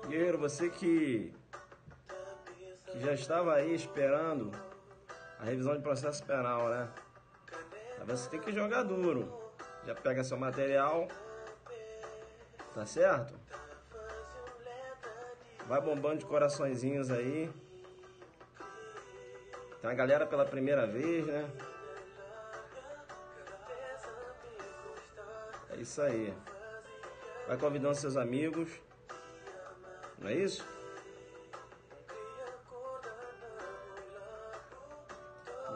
Guerreiro, você que já estava aí esperando a revisão de processo penal, né? Você tem que jogar duro. Já pega seu material, tá certo? Vai bombando de coraçõezinhos aí. Tem a galera pela primeira vez, né? É isso aí. Vai convidando seus amigos. Não é isso?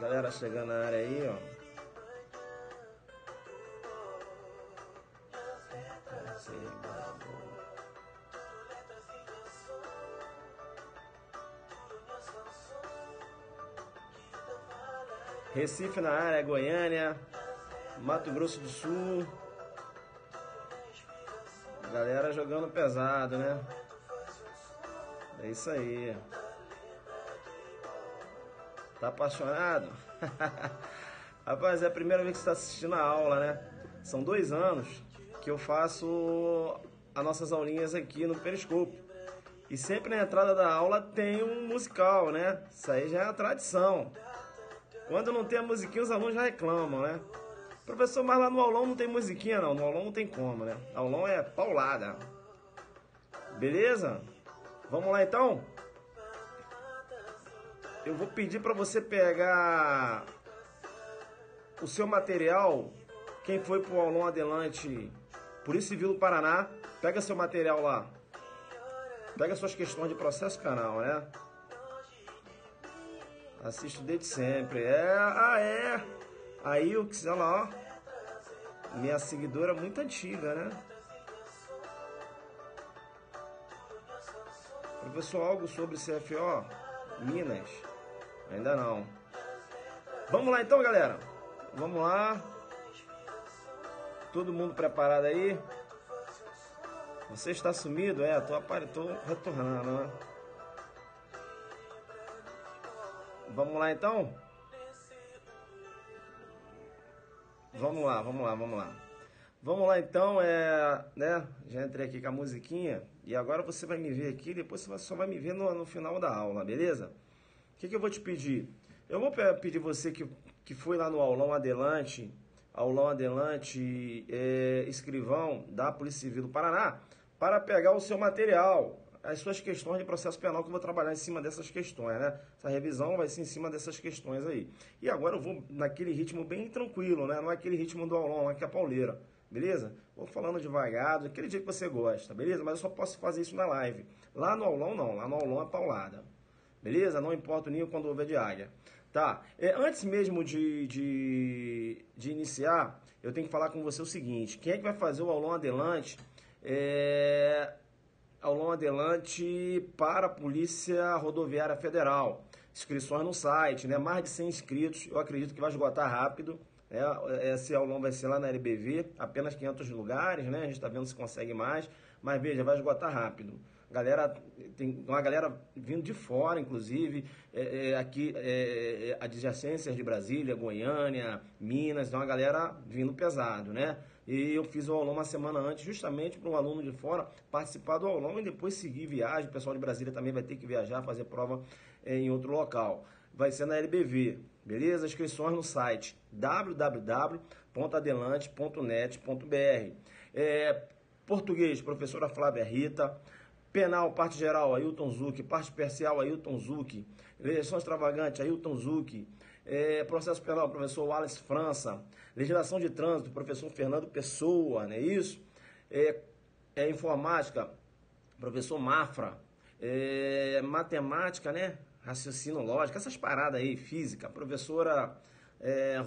Galera chegando na área aí, ó. Recife na área, Goiânia, Mato Grosso do Sul. Galera jogando pesado, né? É isso aí. Tá apaixonado? Rapaz, é a primeira vez que você está assistindo a aula, né? São 2 anos que eu faço as nossas aulinhas aqui no Periscope. E sempre na entrada da aula tem um musical, né? Isso aí já é a tradição. Quando não tem a musiquinha, os alunos já reclamam, né? Professor, mas lá no aulão não tem musiquinha, não. No aulão não tem como, né? Aulão é paulada. Beleza? Vamos lá, então? Eu vou pedir para você pegar o seu material. Quem foi pro aulão adelante, Polícia Civil do Paraná, pega seu material lá. Pega suas questões de processo penal, né? Assisto desde sempre. É. Aí o que sei lá, ó. Minha seguidora muito antiga, né? Professor, algo sobre CFO? Minas? Ainda não. Vamos lá então, galera. Vamos lá. Todo mundo preparado aí? Você está sumido? Tô retornando, né? Vamos lá então? Vamos lá. Vamos lá então, né? Já entrei aqui com a musiquinha e agora você vai me ver aqui, depois você só vai me ver no final da aula, beleza? O que eu vou te pedir? Eu vou pedir você que foi lá no aulão adelante, escrivão da Polícia Civil do Paraná, para pegar o seu material, as suas questões de processo penal, que eu vou trabalhar em cima dessas questões, né? Essa revisão vai ser em cima dessas questões aí. E agora eu vou naquele ritmo bem tranquilo, né? Não é aquele ritmo do aulão, aqui é a pauleira, beleza? Vou falando devagar, daquele jeito que você gosta, beleza? Mas eu só posso fazer isso na live. Lá no aulão não, lá no aulão é paulada, beleza? Não importa o nível quando houver de área. Tá, antes mesmo de iniciar, eu tenho que falar com você o seguinte: quem é que vai fazer o aulão adelante? Aulão adelante para a Polícia Rodoviária Federal. Inscrições no site, né? Mais de 100 inscritos, eu acredito que vai esgotar rápido. Esse aulão vai ser lá na LBV, apenas 500 lugares, né? A gente está vendo se consegue mais, mas veja, vai esgotar rápido. Tem uma galera vindo de fora, inclusive, aqui, adjacências de Brasília, Goiânia, Minas, então uma galera vindo pesado, né? E eu fiz o aulão uma semana antes, justamente para um aluno de fora participar do aulão e depois seguir viagem. O pessoal de Brasília também vai ter que viajar, fazer prova em outro local. Vai ser na LBV, beleza? Inscrições no site www.adelante.net.br. Português, professora Flávia Rita. Penal, parte geral, Ailton Zucchi. Parte parcial, Ailton Zucchi. Legislação extravagante, Ailton Zucchi. Processo penal, professor Wallace França. Legislação de trânsito, professor Fernando Pessoa, não é isso? Informática, professor Mafra. Matemática, né? Raciocínio lógico, essas paradas aí, física, professora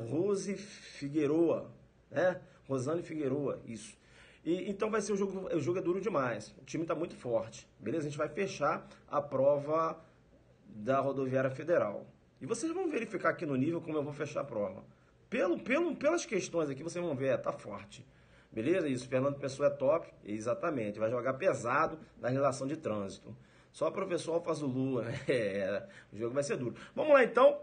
Rose Figueroa, né? Rosane Figueroa, isso. Então vai ser o jogo é duro demais, o time está muito forte, beleza? A gente vai fechar a prova da Rodoviária Federal. E vocês vão verificar aqui no nível como eu vou fechar a prova. Pelas questões aqui, vocês vão ver, tá forte. Beleza? Isso, Fernando Pessoa é top, exatamente, vai jogar pesado na relação de trânsito. Só o professor Alfa Zulu, né? O jogo vai ser duro. Vamos lá então,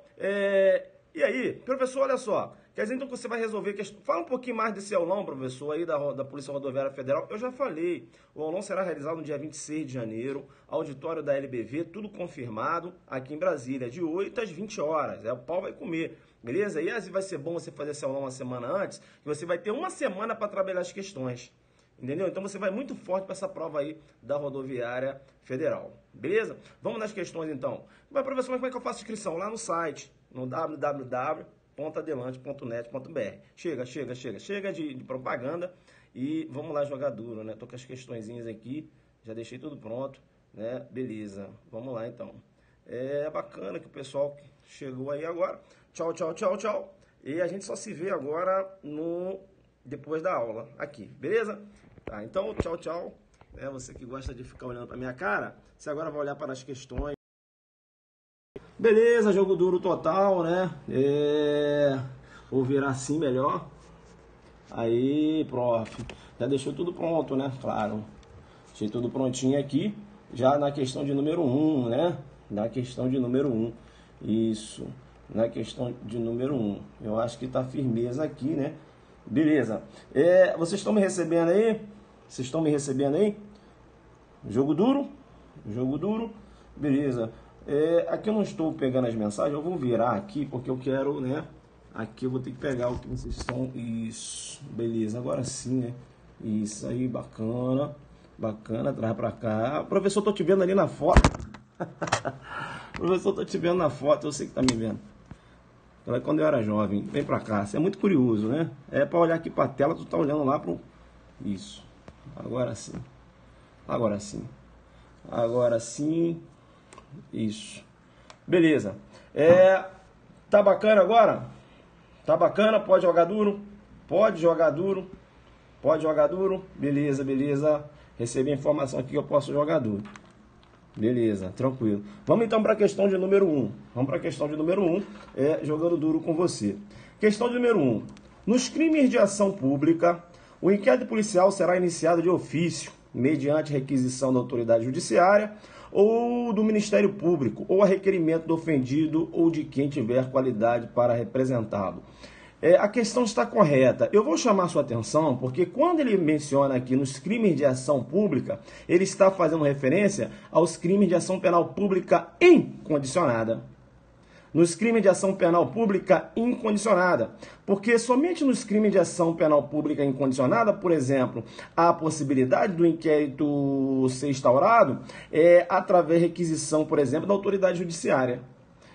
E aí, professor, olha só, quer dizer então que você vai resolver questão. Fala um pouquinho mais desse aulão, professor, aí da Polícia Rodoviária Federal. Eu já falei, o aulão será realizado no dia 26 de janeiro, auditório da LBV, tudo confirmado aqui em Brasília, de 8 às 20 horas. O pau vai comer, beleza? E aí vai ser bom você fazer esse aulão uma semana antes, que você vai ter uma semana para trabalhar as questões. Entendeu? Então você vai muito forte para essa prova aí da Rodoviária Federal. Beleza? Vamos nas questões então. Mas, professor, como é que eu faço inscrição? Lá no site, no www.adelante.net.br. Chega de propaganda e vamos lá jogar duro, né? Tô com as questõezinhas aqui, já deixei tudo pronto, né? Beleza, vamos lá então. É bacana que o pessoal chegou aí agora. Tchau, tchau, tchau, tchau. E a gente só se vê agora depois da aula, aqui, beleza? Tá, então tchau, tchau. Você que gosta de ficar olhando pra minha cara, você agora vai olhar para as questões. Beleza, jogo duro total, né? Vou virar assim melhor. Aí, prof. Já deixou tudo pronto, né? Claro. Deixei tudo prontinho aqui. Já na questão de número 1, né? Na questão de número 1. Isso. Na questão de número 1. Eu acho que tá firmeza aqui, né? Beleza. Vocês estão me recebendo aí? Vocês estão me recebendo aí? Jogo duro? Jogo duro? Beleza. Aqui eu não estou pegando as mensagens, eu vou virar aqui porque eu quero, né? Aqui eu vou ter que pegar o que vocês estão. Isso, beleza, agora sim, né? Isso aí, bacana. Bacana, traz pra cá. Professor, tô te vendo ali na foto. Professor, tô te vendo na foto, eu sei que tá me vendo. Quando eu era jovem, vem pra cá, você é muito curioso, né? Pra olhar aqui pra tela, tu tá olhando lá pro. Isso, agora sim. Agora sim. Agora sim. Isso. Beleza. Tá bacana agora? Tá bacana? Pode jogar duro? Pode jogar duro? Pode jogar duro? Beleza, beleza. Recebi a informação aqui que eu posso jogar duro. Beleza, tranquilo. Vamos então para a questão de número 1. Vamos para a questão de número 1, jogando duro com você. Questão de número 1. Nos crimes de ação pública, o inquérito policial será iniciado de ofício, mediante requisição da autoridade judiciária ou do Ministério Público, ou a requerimento do ofendido ou de quem tiver qualidade para representá-lo. A questão está correta. Eu vou chamar sua atenção porque quando ele menciona aqui nos crimes de ação pública, ele está fazendo referência aos crimes de ação penal pública incondicionada. Nos crimes de ação penal pública incondicionada. Porque somente nos crimes de ação penal pública incondicionada, por exemplo, há a possibilidade do inquérito ser instaurado através de requisição, por exemplo, da autoridade judiciária.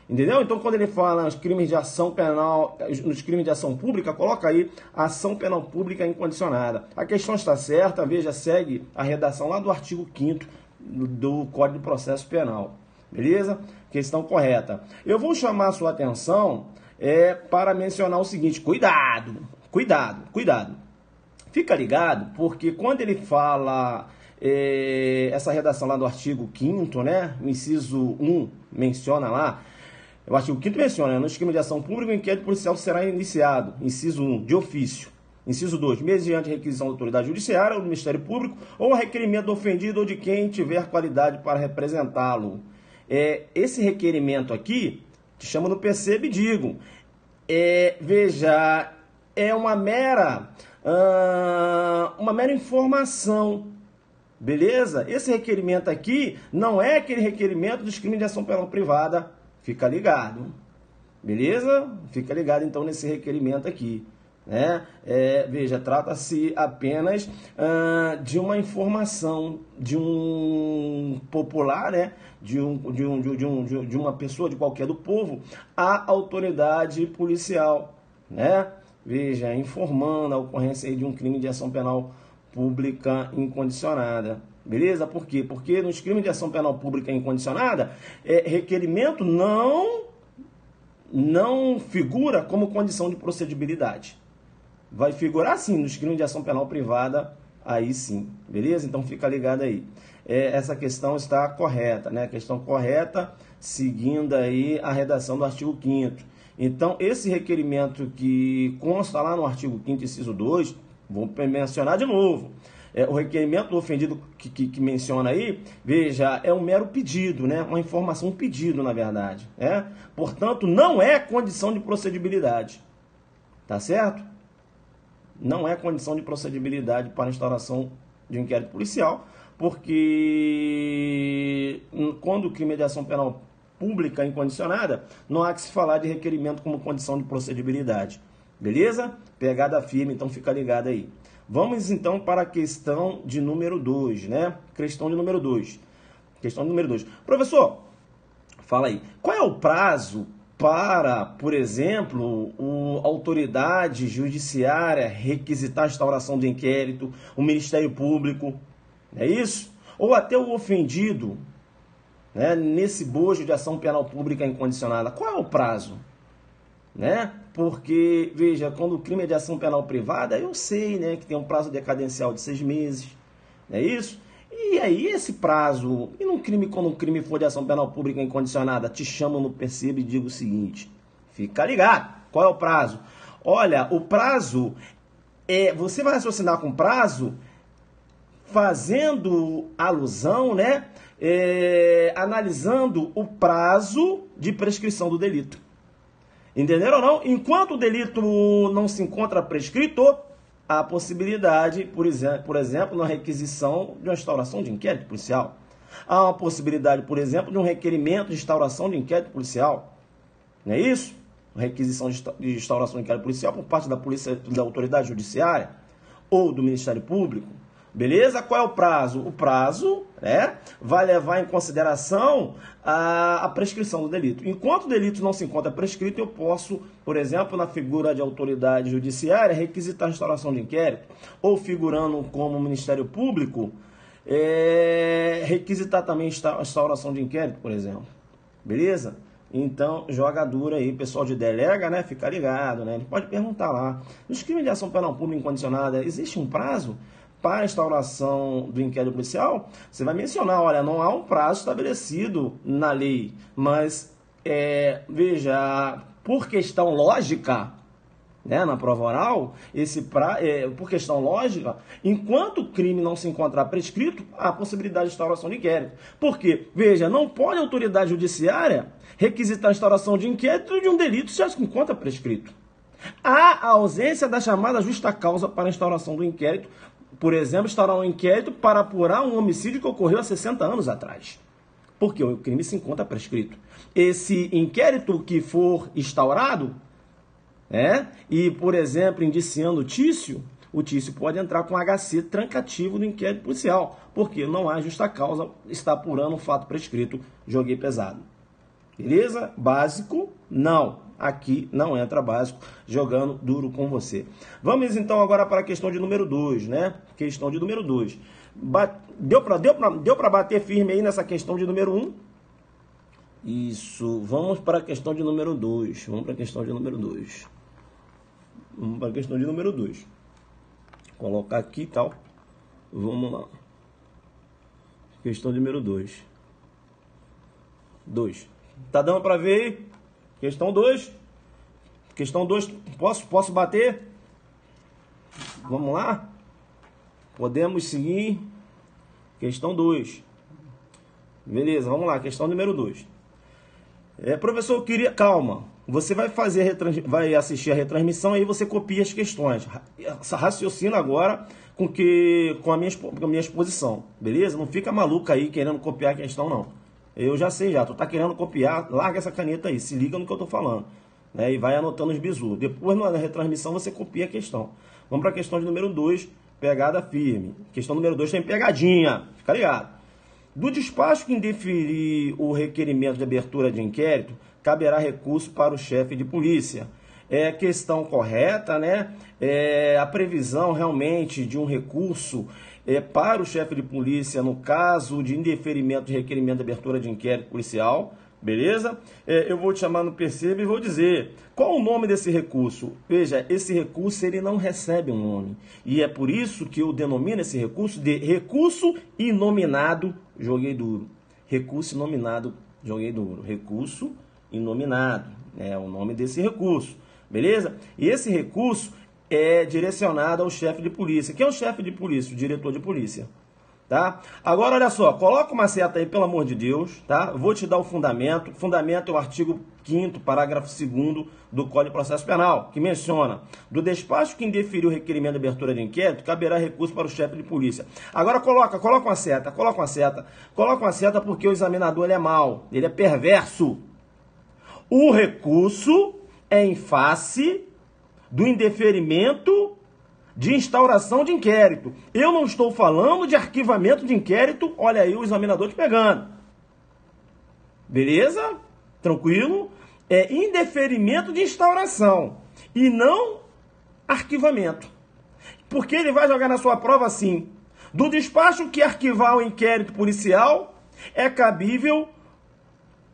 Entendeu? Então, quando ele fala nos crimes de ação penal, nos crimes de ação pública, coloca aí ação penal pública incondicionada. A questão está certa, veja, segue a redação lá do artigo 5º do Código de Processo Penal. Beleza? Questão correta. Eu vou chamar a sua atenção para mencionar o seguinte: cuidado, cuidado, cuidado. Fica ligado, porque quando ele fala essa redação lá do artigo 5º, né? O inciso 1 menciona lá. O artigo 5º menciona, nos crimes de ação pública, o inquérito policial será iniciado, inciso 1, de ofício. Inciso 2, mediante requisição da autoridade judiciária ou do Ministério Público, ou a requerimento do ofendido ou de quem tiver qualidade para representá-lo. Esse requerimento aqui, te chama no PCB, digo, veja, é uma mera informação, beleza? Esse requerimento aqui não é aquele requerimento dos crimes de ação penal privada. Fica ligado, beleza? Fica ligado então nesse requerimento aqui, né? Veja, trata-se apenas de uma informação de um popular, né? De uma pessoa, de qualquer do povo, à autoridade policial, né? Veja, informando a ocorrência aí de um crime de ação penal pública incondicionada. Beleza? Por quê? Porque nos crimes de ação penal pública incondicionada, requerimento não figura como condição de procedibilidade. Vai figurar sim nos crimes de ação penal privada, aí sim. Beleza? Então fica ligado aí. Essa questão está correta, né? A questão correta, seguindo aí a redação do artigo 5º. Então, esse requerimento que consta lá no artigo 5º, inciso 2, vou mencionar de novo. o requerimento do ofendido que menciona aí, veja, é um mero pedido, né? Uma informação, um pedido, na verdade. Portanto, não é condição de procedibilidade. Tá certo? Não é condição de procedibilidade para a instauração de um inquérito policial, porque quando o crime é de ação penal pública incondicionada, não há que se falar de requerimento como condição de procedibilidade. Beleza? Pegada firme, então fica ligado aí. Vamos então para a questão de número 2, né? Questão de número 2. Questão de número 2. Professor, fala aí. Qual é o prazo para, por exemplo, a autoridade judiciária requisitar a instauração do inquérito, o Ministério Público, é isso? Ou até o ofendido, né, nesse bojo de ação penal pública incondicionada? Qual é o prazo? Né? Porque, veja, quando o crime é de ação penal privada, eu sei, né, que tem um prazo decadencial de 6 meses, não é isso? E aí esse prazo, e num crime, quando um crime for de ação penal pública incondicionada, te chamam no percebo e digo o seguinte, fica ligado, qual é o prazo? Olha, o prazo, você vai raciocinar com prazo fazendo alusão, né, analisando o prazo de prescrição do delito. Entenderam ou não? Enquanto o delito não se encontra prescrito, há possibilidade, por exemplo, na requisição de uma instauração de inquérito policial. Há uma possibilidade, por exemplo, de um requerimento de instauração de inquérito policial. Não é isso? Requisição de instauração de inquérito policial por parte da polícia, da autoridade judiciária ou do Ministério Público. Beleza? Qual é o prazo? O prazo vai levar em consideração a prescrição do delito. Enquanto o delito não se encontra prescrito, eu posso, por exemplo, na figura de autoridade judiciária, requisitar a instauração de inquérito, ou figurando como Ministério Público, requisitar também a instauração de inquérito, por exemplo. Beleza? Então, joga dura aí, pessoal de delega, né? Fica ligado, né? Ele pode perguntar lá. Nos crimes de ação penal pública incondicionada, existe um prazo para a instauração do inquérito policial? Você vai mencionar, olha, não há um prazo estabelecido na lei, mas, veja, por questão lógica, né, na prova oral, por questão lógica, enquanto o crime não se encontrar prescrito, há possibilidade de instauração de inquérito. Por quê? Veja, não pode a autoridade judiciária requisitar a instauração de inquérito de um delito se já se encontra prescrito. Há a ausência da chamada justa causa para a instauração do inquérito. Por exemplo, instaurar um inquérito para apurar um homicídio que ocorreu há 60 anos atrás. Porque o crime se encontra prescrito. Esse inquérito que for instaurado, e, por exemplo, indiciando o Tício pode entrar com HC trancativo no inquérito policial. Porque não há justa causa, está apurando um fato prescrito. Joguei pesado. Beleza? Básico? Não. Aqui não entra básico, jogando duro com você. Vamos então agora para a questão de número 2, né? Questão de número 2. Deu para bater firme aí nessa questão de número 1? Isso. Vamos para a questão de número 2. Vamos para a questão de número 2. Vamos para a questão de número 2. Colocar aqui e tal. Vamos lá. Questão de número 2. 2. Tá dando para ver aí? Questão 2. Questão 2. Posso bater? Vamos lá? Podemos seguir. Questão 2. Beleza, vamos lá. Questão número 2. Professor, eu queria... Calma. Você vai vai assistir a retransmissão e aí você copia as questões. Raciocina agora com a minha exposição. Beleza? Não fica maluco aí querendo copiar a questão, não. Eu já sei já, tu tá querendo copiar, larga essa caneta aí, se liga no que eu tô falando, né? E vai anotando os bisus. Depois na retransmissão você copia a questão. Vamos para a questão de número 2, pegada firme. Questão número 2 tem pegadinha, fica ligado. Do despacho que indeferir o requerimento de abertura de inquérito, caberá recurso para o chefe de polícia. É questão correta, né? A previsão realmente de um recurso para o chefe de polícia no caso de indeferimento de requerimento de abertura de inquérito policial, beleza? Eu vou te chamar no percebo e vou dizer qual o nome desse recurso. Veja, esse recurso ele não recebe um nome e é por isso que eu denomino esse recurso de recurso inominado, joguei duro. Recurso inominado, joguei duro. Recurso inominado, é o nome desse recurso, beleza? E esse recurso é direcionada ao chefe de polícia. Quem é o chefe de polícia? O diretor de polícia. Tá? Agora, olha só, coloca uma seta aí, pelo amor de Deus, tá? Vou te dar o fundamento. O fundamento é o artigo 5º, parágrafo 2º do Código de Processo Penal, que menciona: do despacho que indeferiu o requerimento de abertura de inquérito, caberá recurso para o chefe de polícia. Agora coloca uma seta, porque o examinador ele é mau, ele é perverso. O recurso é em face do indeferimento de instauração de inquérito. Eu não estou falando de arquivamento de inquérito. Olha aí o examinador te pegando. Beleza? Tranquilo? É indeferimento de instauração e não arquivamento. Porque ele vai jogar na sua prova assim: do despacho que arquivar o inquérito policial, é cabível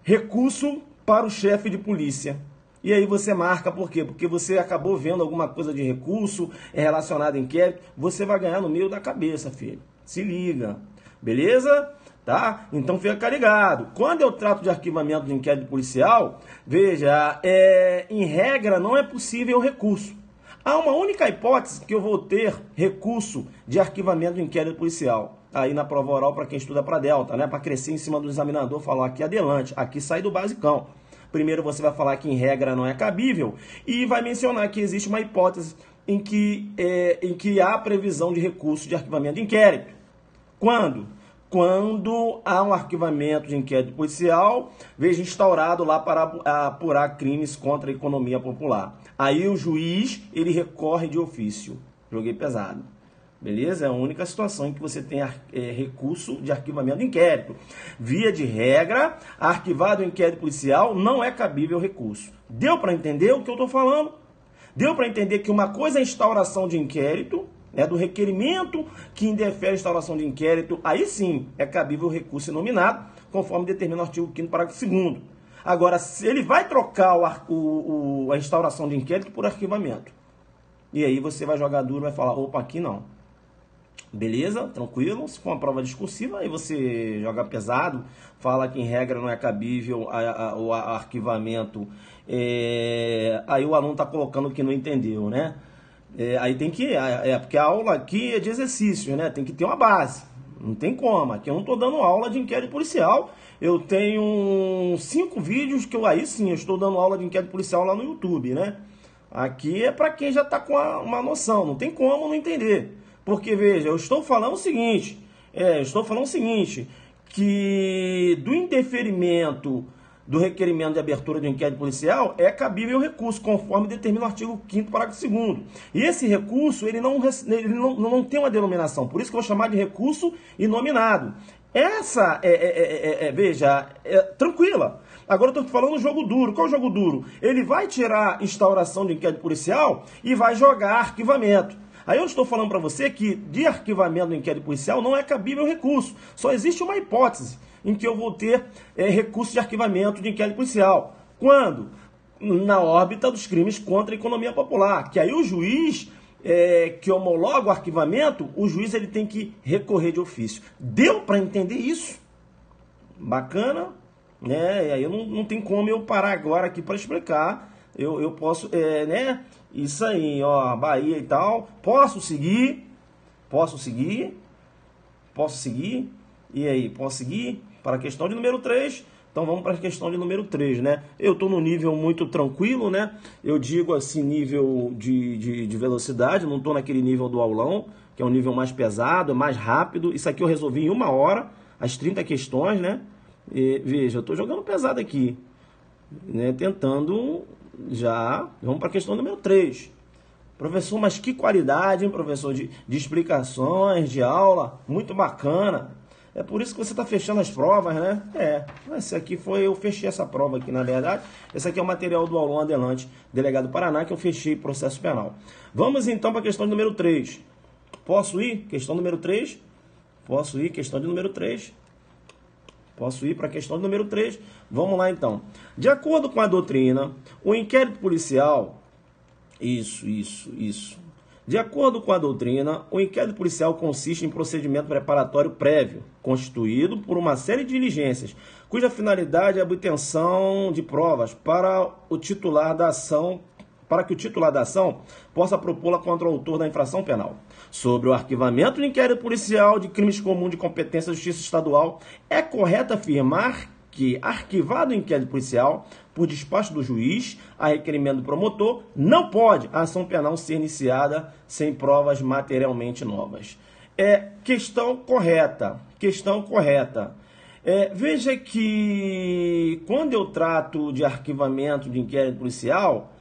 recurso para o chefe de polícia. E aí você marca, por quê? Porque você acabou vendo alguma coisa de recurso relacionado a inquérito, você vai ganhar no meio da cabeça, filho. Se liga, beleza? Tá? Então fica ligado. Quando eu trato de arquivamento de inquérito policial, veja, em regra não é possível recurso. Há uma única hipótese que eu vou ter recurso de arquivamento de inquérito policial. Aí na prova oral, para quem estuda para Delta, né? Para crescer em cima do examinador, falar aqui adelante, aqui sai do basicão. Primeiro você vai falar que em regra não é cabível e vai mencionar que existe uma hipótese em que há previsão de recurso de arquivamento de inquérito. Quando? Quando há um arquivamento de inquérito policial, veja, instaurado lá para apurar crimes contra a economia popular. Aí o juiz, ele recorre de ofício. Joguei pesado. Beleza? É a única situação em que você tem recurso de arquivamento de inquérito. Via de regra, arquivado o inquérito policial, não é cabível recurso. Deu para entender o que eu estou falando? Deu para entender que uma coisa é a instauração de inquérito, né, do requerimento que indefere a instauração de inquérito, aí sim é cabível recurso inominado, conforme determina o artigo 5º, parágrafo 2º. Agora, se ele vai trocar a instauração de inquérito por arquivamento, e aí você vai jogar duro e vai falar: opa, aqui não. Beleza? Tranquilo? Se for uma prova discursiva, aí você joga pesado, fala que em regra não é cabível o arquivamento, aí o aluno está colocando que não entendeu, né? Aí tem que, porque a aula aqui é de exercício, né? Tem que ter uma base, não tem como. Aqui eu não estou dando aula de inquérito policial, eu tenho 5 vídeos que aí sim, eu estou dando aula de inquérito policial lá no YouTube, né? Aqui é para quem já está com uma noção, não tem como não entender. Porque, veja, eu estou falando o seguinte, que do indeferimento do requerimento de abertura de inquérito policial é cabível recurso, conforme determina o artigo 5º, parágrafo 2º. E esse recurso, ele não tem uma denominação, por isso que eu vou chamar de recurso inominado. Essa veja, tranquila. Agora eu estou falando do jogo duro. Qual é o jogo duro? Ele vai tirar instauração de inquérito policial e vai jogar arquivamento. Aí eu estou falando para você que de arquivamento do inquérito policial não é cabível recurso. Só existe uma hipótese em que eu vou ter recurso de arquivamento de inquérito policial. Quando? Na órbita dos crimes contra a economia popular. Que aí o juiz que homologa o arquivamento, o juiz ele tem que recorrer de ofício. Deu para entender isso? Bacana? Né? E aí não tem como eu parar agora aqui para explicar. Eu posso, né? Isso aí, ó, Bahia e tal. Posso seguir? E aí, posso seguir? Para a questão de número 3. Então vamos para a questão de número 3, né? Eu estou no nível muito tranquilo, né? Eu digo assim, nível de velocidade, não estou naquele nível do aulão, que é um nível mais pesado, mais rápido. Isso aqui eu resolvi em 1 hora, as 30 questões, né? E, veja, eu estou jogando pesado aqui, né? Tentando já... Vamos para a questão número 3. Professor, mas que qualidade, hein, professor, de explicações, de aula, muito bacana. É por isso que você está fechando as provas, né? Esse aqui eu fechei essa prova aqui, na verdade. Esse aqui é o material do aulão Adelante, delegado Paraná, que eu fechei processo penal. Vamos então para a questão número 3. Posso ir? Questão número 3? Posso ir? Questão de número 3? Posso ir para a questão de número 3? Vamos lá então. De acordo com a doutrina, o inquérito policial... Isso. De acordo com a doutrina, o inquérito policial consiste em procedimento preparatório prévio, constituído por uma série de diligências, cuja finalidade é a obtenção de provas para o titular da ação para que o titular da ação possa propô-la contra o autor da infração penal. Sobre o arquivamento do inquérito policial de crimes comuns de competência da Justiça Estadual, é correto afirmar que, arquivado o inquérito policial por despacho do juiz, a requerimento do promotor, não pode a ação penal ser iniciada sem provas materialmente novas. Questão correta. Veja que quando eu trato de arquivamento de inquérito policial,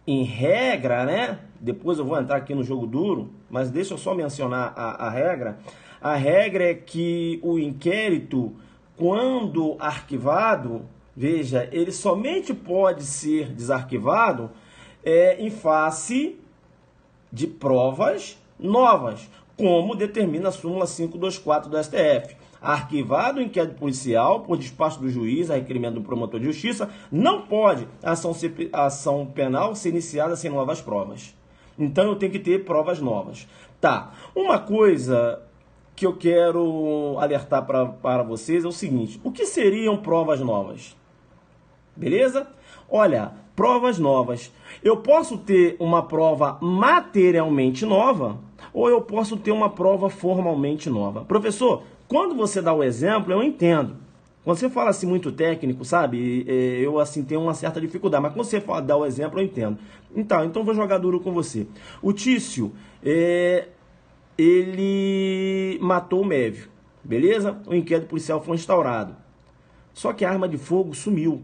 em regra, né? Depois eu vou entrar aqui no jogo duro, mas deixa eu só mencionar a regra. A regra é que o inquérito, quando arquivado, veja, ele somente pode ser desarquivado em face de provas novas, como determina a súmula 524 do STF. Arquivado o inquérito policial por despacho do juiz a requerimento do promotor de justiça, não pode a ação penal ser iniciada sem novas provas. Então eu tenho que ter provas novas. Tá, uma coisa que eu quero alertar para vocês é o seguinte: o que seriam provas novas? Beleza? Olha, provas novas. Eu posso ter uma prova materialmente nova ou eu posso ter uma prova formalmente nova. Professor, quando você dá o exemplo, eu entendo. Quando você fala assim muito técnico, sabe? Eu assim tenho uma certa dificuldade, mas quando você dá o exemplo, eu entendo. Então vou jogar duro com você. O Tício, ele matou o Mévio, beleza? O inquérito policial foi instaurado. Só que a arma de fogo sumiu.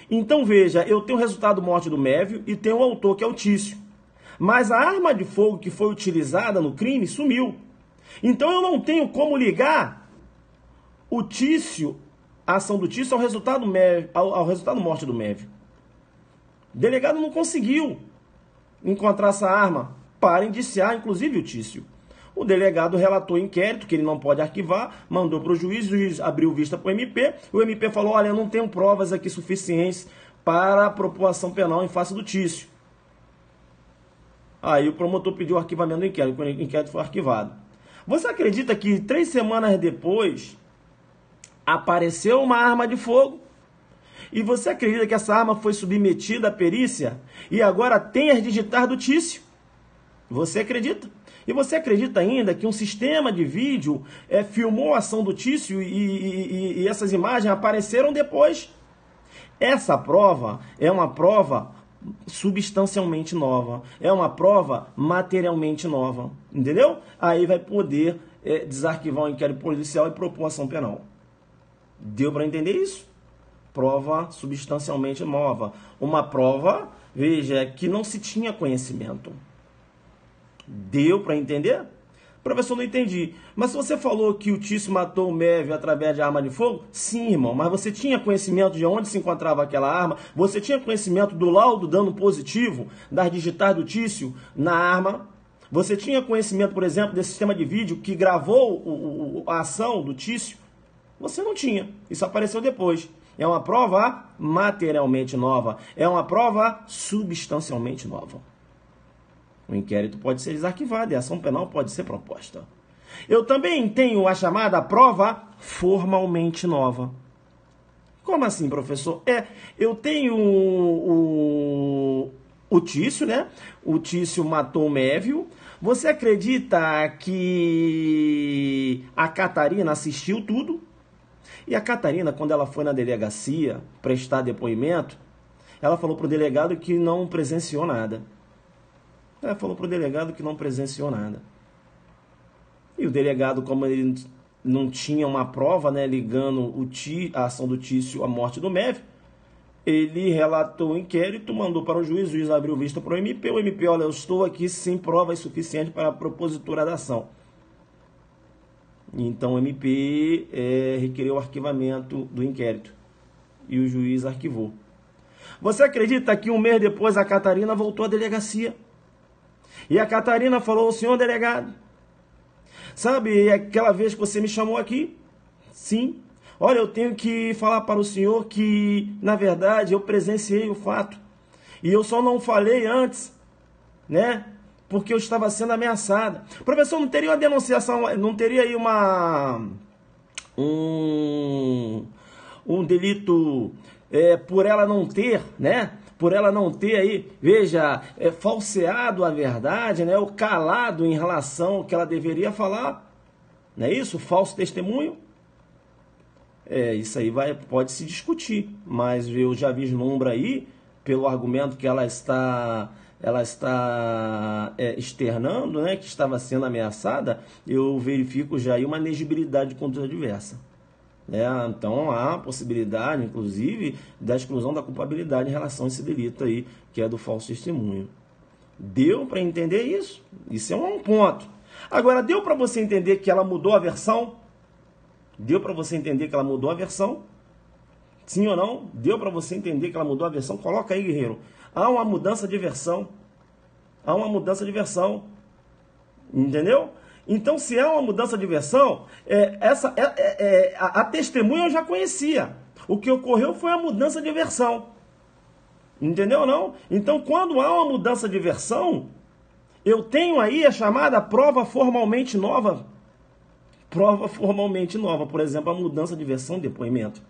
Então veja, eu tenho o resultado morte do Mévio e tenho o autor, que é o Tício. Mas a arma de fogo que foi utilizada no crime sumiu. Então eu não tenho como ligar o Tício, a ação do Tício, ao resultado morte do Mévio. O delegado não conseguiu encontrar essa arma para indiciar, inclusive, o Tício. O delegado relatou o inquérito, que ele não pode arquivar, mandou para o juiz abriu vista para o MP falou: olha, eu não tenho provas aqui suficientes para a propor ação penal em face do Tício. Aí o promotor pediu o arquivamento do inquérito, o inquérito foi arquivado. Você acredita que 3 semanas depois apareceu uma arma de fogo? E você acredita que essa arma foi submetida à perícia e agora tem as digitais do Tício? Você acredita? E você acredita ainda que um sistema de vídeo filmou a ação do Tício e essas imagens apareceram depois? Essa prova é uma prova substancialmente nova, é uma prova materialmente nova, entendeu? Aí vai poder desarquivar o inquérito policial e propor ação penal. Deu para entender isso? Prova substancialmente nova. Uma prova, veja, que não se tinha conhecimento. Deu para entender? Professor, não entendi. Mas se você falou que o Tício matou o Mévio através de arma de fogo, sim, irmão, mas você tinha conhecimento de onde se encontrava aquela arma? Você tinha conhecimento do laudo dando positivo das digitais do Tício na arma? Você tinha conhecimento, por exemplo, desse sistema de vídeo que gravou a ação do Tício? Você não tinha. Isso apareceu depois. É uma prova materialmente nova. É uma prova substancialmente nova. O inquérito pode ser desarquivado e a ação penal pode ser proposta. Eu também tenho a chamada prova formalmente nova. Como assim, professor? Eu tenho o Tício, né? O Tício matou o Mévio. Você acredita que a Catarina assistiu tudo? E a Catarina, quando ela foi na delegacia prestar depoimento, ela falou para o delegado que não presenciou nada. Ela falou para o delegado que não presenciou nada. E o delegado, como ele não tinha uma prova, né, ligando a ação do Tício à morte do Mévio, ele relatou o inquérito, mandou para o juiz abriu vista para o MP, olha, eu estou aqui sem provas suficientes para a propositura da ação. Então o MP requeriu o arquivamento do inquérito e o juiz arquivou. Você acredita que 1 mês depois a Catarina voltou à delegacia? E a Catarina falou: senhor delegado, sabe aquela vez que você me chamou aqui? Sim. Olha, eu tenho que falar para o senhor que, na verdade, eu presenciei o fato. E eu só não falei antes, né? Porque eu estava sendo ameaçada. Professor, não teria uma denunciação, não teria aí um delito por ela não ter, né? por ela não ter aí, veja, falseado a verdade, né? Ou calado em relação ao que ela deveria falar. Não é isso? Falso testemunho? Isso aí pode se discutir, mas eu já vislumbro aí, pelo argumento que ela está externando, né, que estava sendo ameaçada, eu verifico já aí uma negibilidade de conduta diversa. Então há possibilidade, inclusive, da exclusão da culpabilidade em relação a esse delito aí, que é do falso testemunho. Deu para entender isso? Isso é um ponto. Agora, deu para você entender que ela mudou a versão? Deu para você entender que ela mudou a versão? Sim ou não? Deu para você entender que ela mudou a versão? Coloca aí, guerreiro. Há uma mudança de versão. Há uma mudança de versão. Entendeu? Então, se há uma mudança de versão, a testemunha eu já conhecia. O que ocorreu foi a mudança de versão. Entendeu ou não? Então, quando há uma mudança de versão, eu tenho aí a chamada prova formalmente nova. Prova formalmente nova, por exemplo, a mudança de versão de depoimento.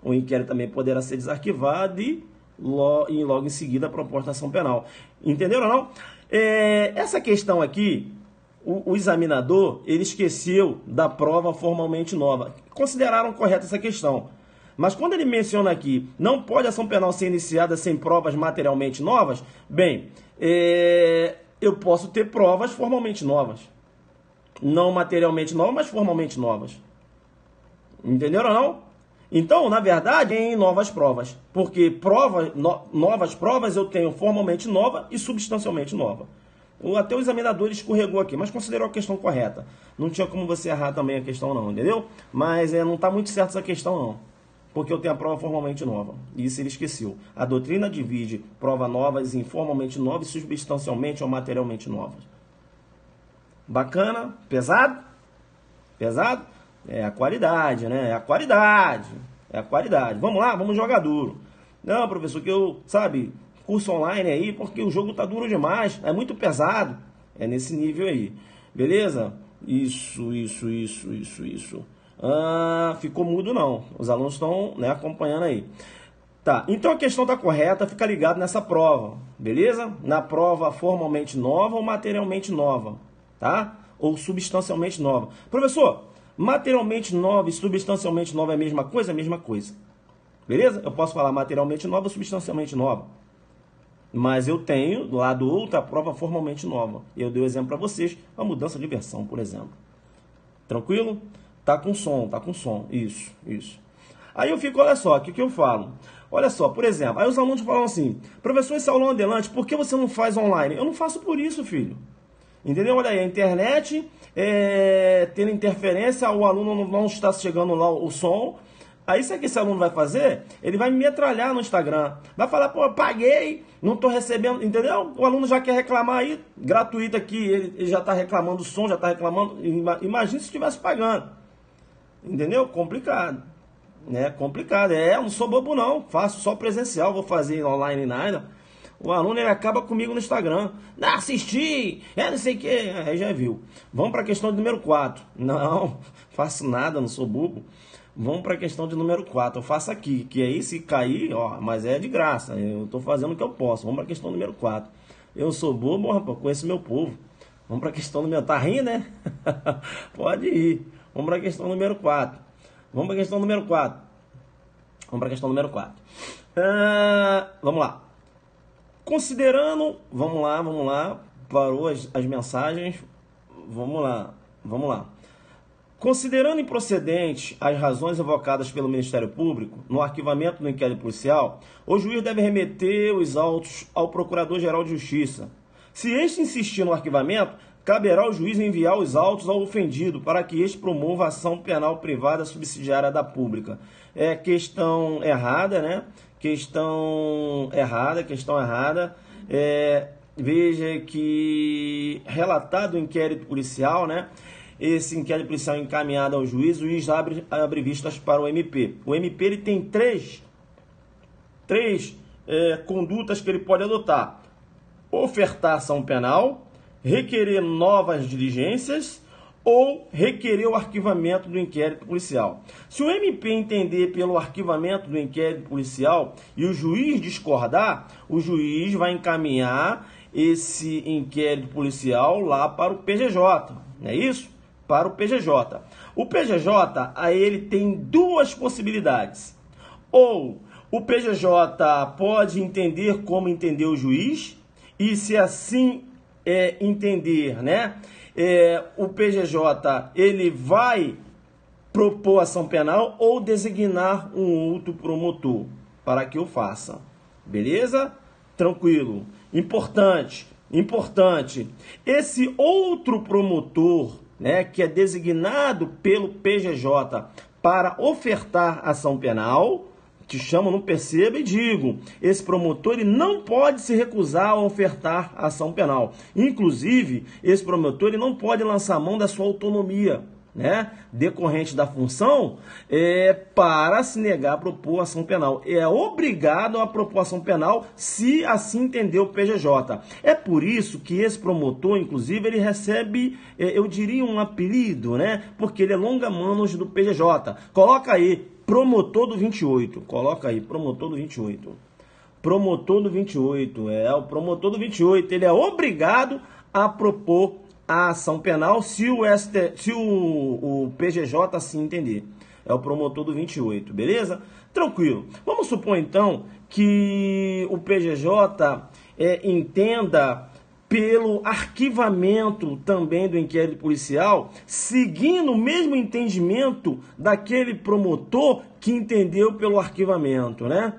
O inquérito também poderá ser desarquivado e logo em seguida a proposta de ação penal. Entenderam ou não? Essa questão aqui, o examinador, ele esqueceu da prova formalmente nova. Consideraram correta essa questão. Mas quando ele menciona aqui, não pode ação penal ser iniciada sem provas materialmente novas, bem, eu posso ter provas formalmente novas. Não materialmente novas, mas formalmente novas. Entenderam ou não? Então, na verdade, tem novas provas. Porque novas provas eu tenho formalmente nova e substancialmente nova. Até o examinador escorregou aqui, mas considerou a questão correta. Não tinha como você errar também a questão não, entendeu? Mas não está muito certo essa questão não. Porque eu tenho a prova formalmente nova. Isso ele esqueceu. A doutrina divide prova novas em formalmente novas e substancialmente ou materialmente novas. Bacana? Pesado? Pesado? É a qualidade, né? É a qualidade. É a qualidade. Vamos lá, vamos jogar duro. Não, professor, que eu, curso online aí, porque o jogo tá duro demais. É muito pesado. É nesse nível aí. Beleza? Isso. Ficou mudo não. Os alunos estão, acompanhando aí. Tá, então a questão tá correta, fica ligado nessa prova. Beleza? Na prova formalmente nova ou materialmente nova. Tá? Ou substancialmente nova. Professor, materialmente nova e substancialmente nova é a mesma coisa? É a mesma coisa. Beleza? Eu posso falar materialmente nova ou substancialmente nova. Mas eu tenho, do lado outro, a prova formalmente nova. Eu dei o exemplo para vocês, a mudança de versão, por exemplo. Tranquilo? Tá com som. Isso. Aí eu fico, olha só, o que eu falo? Olha só, por exemplo, aí os alunos falam assim, professor, esse aulão adelante, por que você não faz online? Eu não faço por isso, filho. Entendeu? Olha aí, a internet tendo interferência, o aluno não está chegando lá o som. Aí sabe o que esse aluno vai fazer? Ele vai me metralhar no Instagram. Vai falar, pô, paguei, não estou recebendo, entendeu? O aluno já quer reclamar aí, gratuito aqui, ele já está reclamando do som, já está reclamando. Imagina se estivesse pagando. Entendeu? Complicado. Complicado. Eu não sou bobo não, faço só presencial, vou fazer online nada. O aluno ele acaba comigo no Instagram. Não, assisti, não sei o que. Aí já viu. Vamos para a questão do número 4. Não, faço nada, não sou bobo. Vamos para a questão de número 4. Eu faço aqui, que aí se cair, mas é de graça. Eu estou fazendo o que eu posso. Vamos para a questão número 4. Eu sou bobo, rapaz, conheço meu povo. Vamos para a questão número... Tá rindo, né? Pode ir. Vamos para a questão número 4. Vamos para a questão número 4. Vamos lá. Considerando... Vamos lá. Parou as mensagens. Vamos lá. Considerando improcedente as razões evocadas pelo Ministério Público no arquivamento do inquérito policial, o juiz deve remeter os autos ao Procurador-Geral de Justiça. Se este insistir no arquivamento, caberá ao juiz enviar os autos ao ofendido para que este promova a ação penal privada subsidiária da pública. É questão errada, né? Questão errada. Veja que, relatado o inquérito policial, né? Esse inquérito policial encaminhado ao juiz, o juiz abre vistas para o MP. O MP ele tem três condutas que ele pode adotar. Ofertar ação penal, requerer novas diligências ou requerer o arquivamento do inquérito policial. Se o MP entender pelo arquivamento do inquérito policial e o juiz discordar, o juiz vai encaminhar esse inquérito policial lá para o PGJ, não é isso? Para o PGJ. O PGJ, a ele tem duas possibilidades. Ou o PGJ pode entender como entendeu o juiz, e se assim entender, né? O PGJ ele vai propor ação penal ou designar um outro promotor para que o faça. Beleza? Tranquilo. Importante. Esse outro promotor, né, que é designado pelo PGJ para ofertar ação penal, te chamo, não perceba e digo, esse promotor ele não pode se recusar a ofertar ação penal. Inclusive, esse promotor ele não pode lançar mão da sua autonomia, né, decorrente da função, para se negar a propor ação penal. É obrigado a propor ação penal se assim entender o PGJ. É por isso que esse promotor, inclusive, ele recebe, eu diria, um apelido, né, porque ele é longa-manos do PGJ. Coloca aí, promotor do 28. Coloca aí, promotor do 28. Promotor do 28. O promotor do 28, ele é obrigado a propor a ação penal se o PGJ assim entender. É o promotor do 28, beleza? Tranquilo. Vamos supor, então, que o PGJ entenda pelo arquivamento também do inquérito policial, seguindo o mesmo entendimento daquele promotor que entendeu pelo arquivamento, né?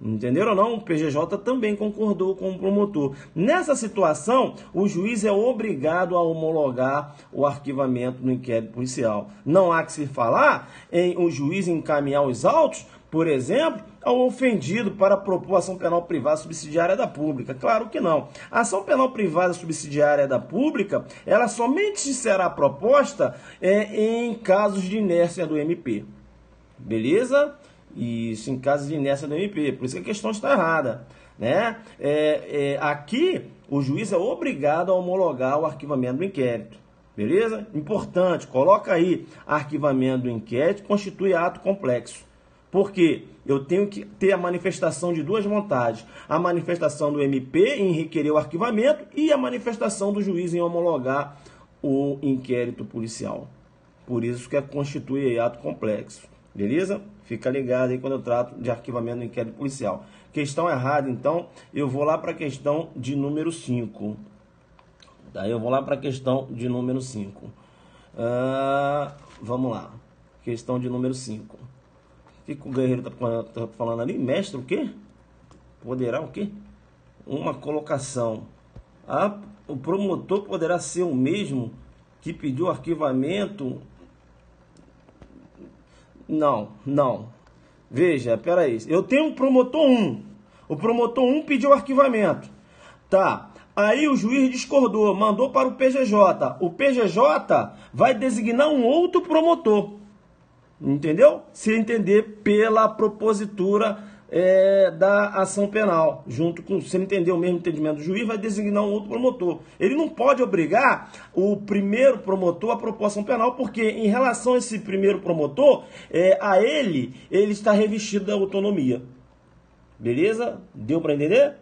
Entenderam ou não? O PGJ também concordou com o promotor. Nessa situação, o juiz é obrigado a homologar o arquivamento do inquérito policial. Não há que se falar em o juiz encaminhar os autos, por exemplo, ao ofendido para propor ação penal privada subsidiária da pública. Claro que não. A ação penal privada subsidiária da pública, ela somente será proposta em casos de inércia do MP. Beleza? Isso, em casos de inércia do MP. Por isso que a questão está errada, né? Aqui, o juiz é obrigado a homologar o arquivamento do inquérito. Beleza? Importante, coloca aí, arquivamento do inquérito constitui ato complexo. Porque eu tenho que ter a manifestação de duas vontades. A manifestação do MP em requerer o arquivamento e a manifestação do juiz em homologar o inquérito policial. Por isso que constitui ato complexo. Beleza? Fica ligado aí quando eu trato de arquivamento do inquérito policial. Questão errada, então, eu vou lá para a questão de número 5. Daí eu vou lá para a questão de número 5. Vamos lá. Questão de número 5. O que o Guerreiro está falando ali? Mestre, o quê? Poderá o quê? Uma colocação. O promotor poderá ser o mesmo que pediu arquivamento? Não. Veja, peraí. Eu tenho um promotor 1. O promotor 1 pediu arquivamento. Tá. Aí o juiz discordou, mandou para o PGJ. O PGJ vai designar um outro promotor. Entendeu? Se entender pela propositura da ação penal, junto com, se ele entender o mesmo entendimento do juiz, vai designar um outro promotor. Ele não pode obrigar o primeiro promotor a propor ação penal, porque em relação a esse primeiro promotor, a ele está revestido da autonomia. Beleza? Deu para entender?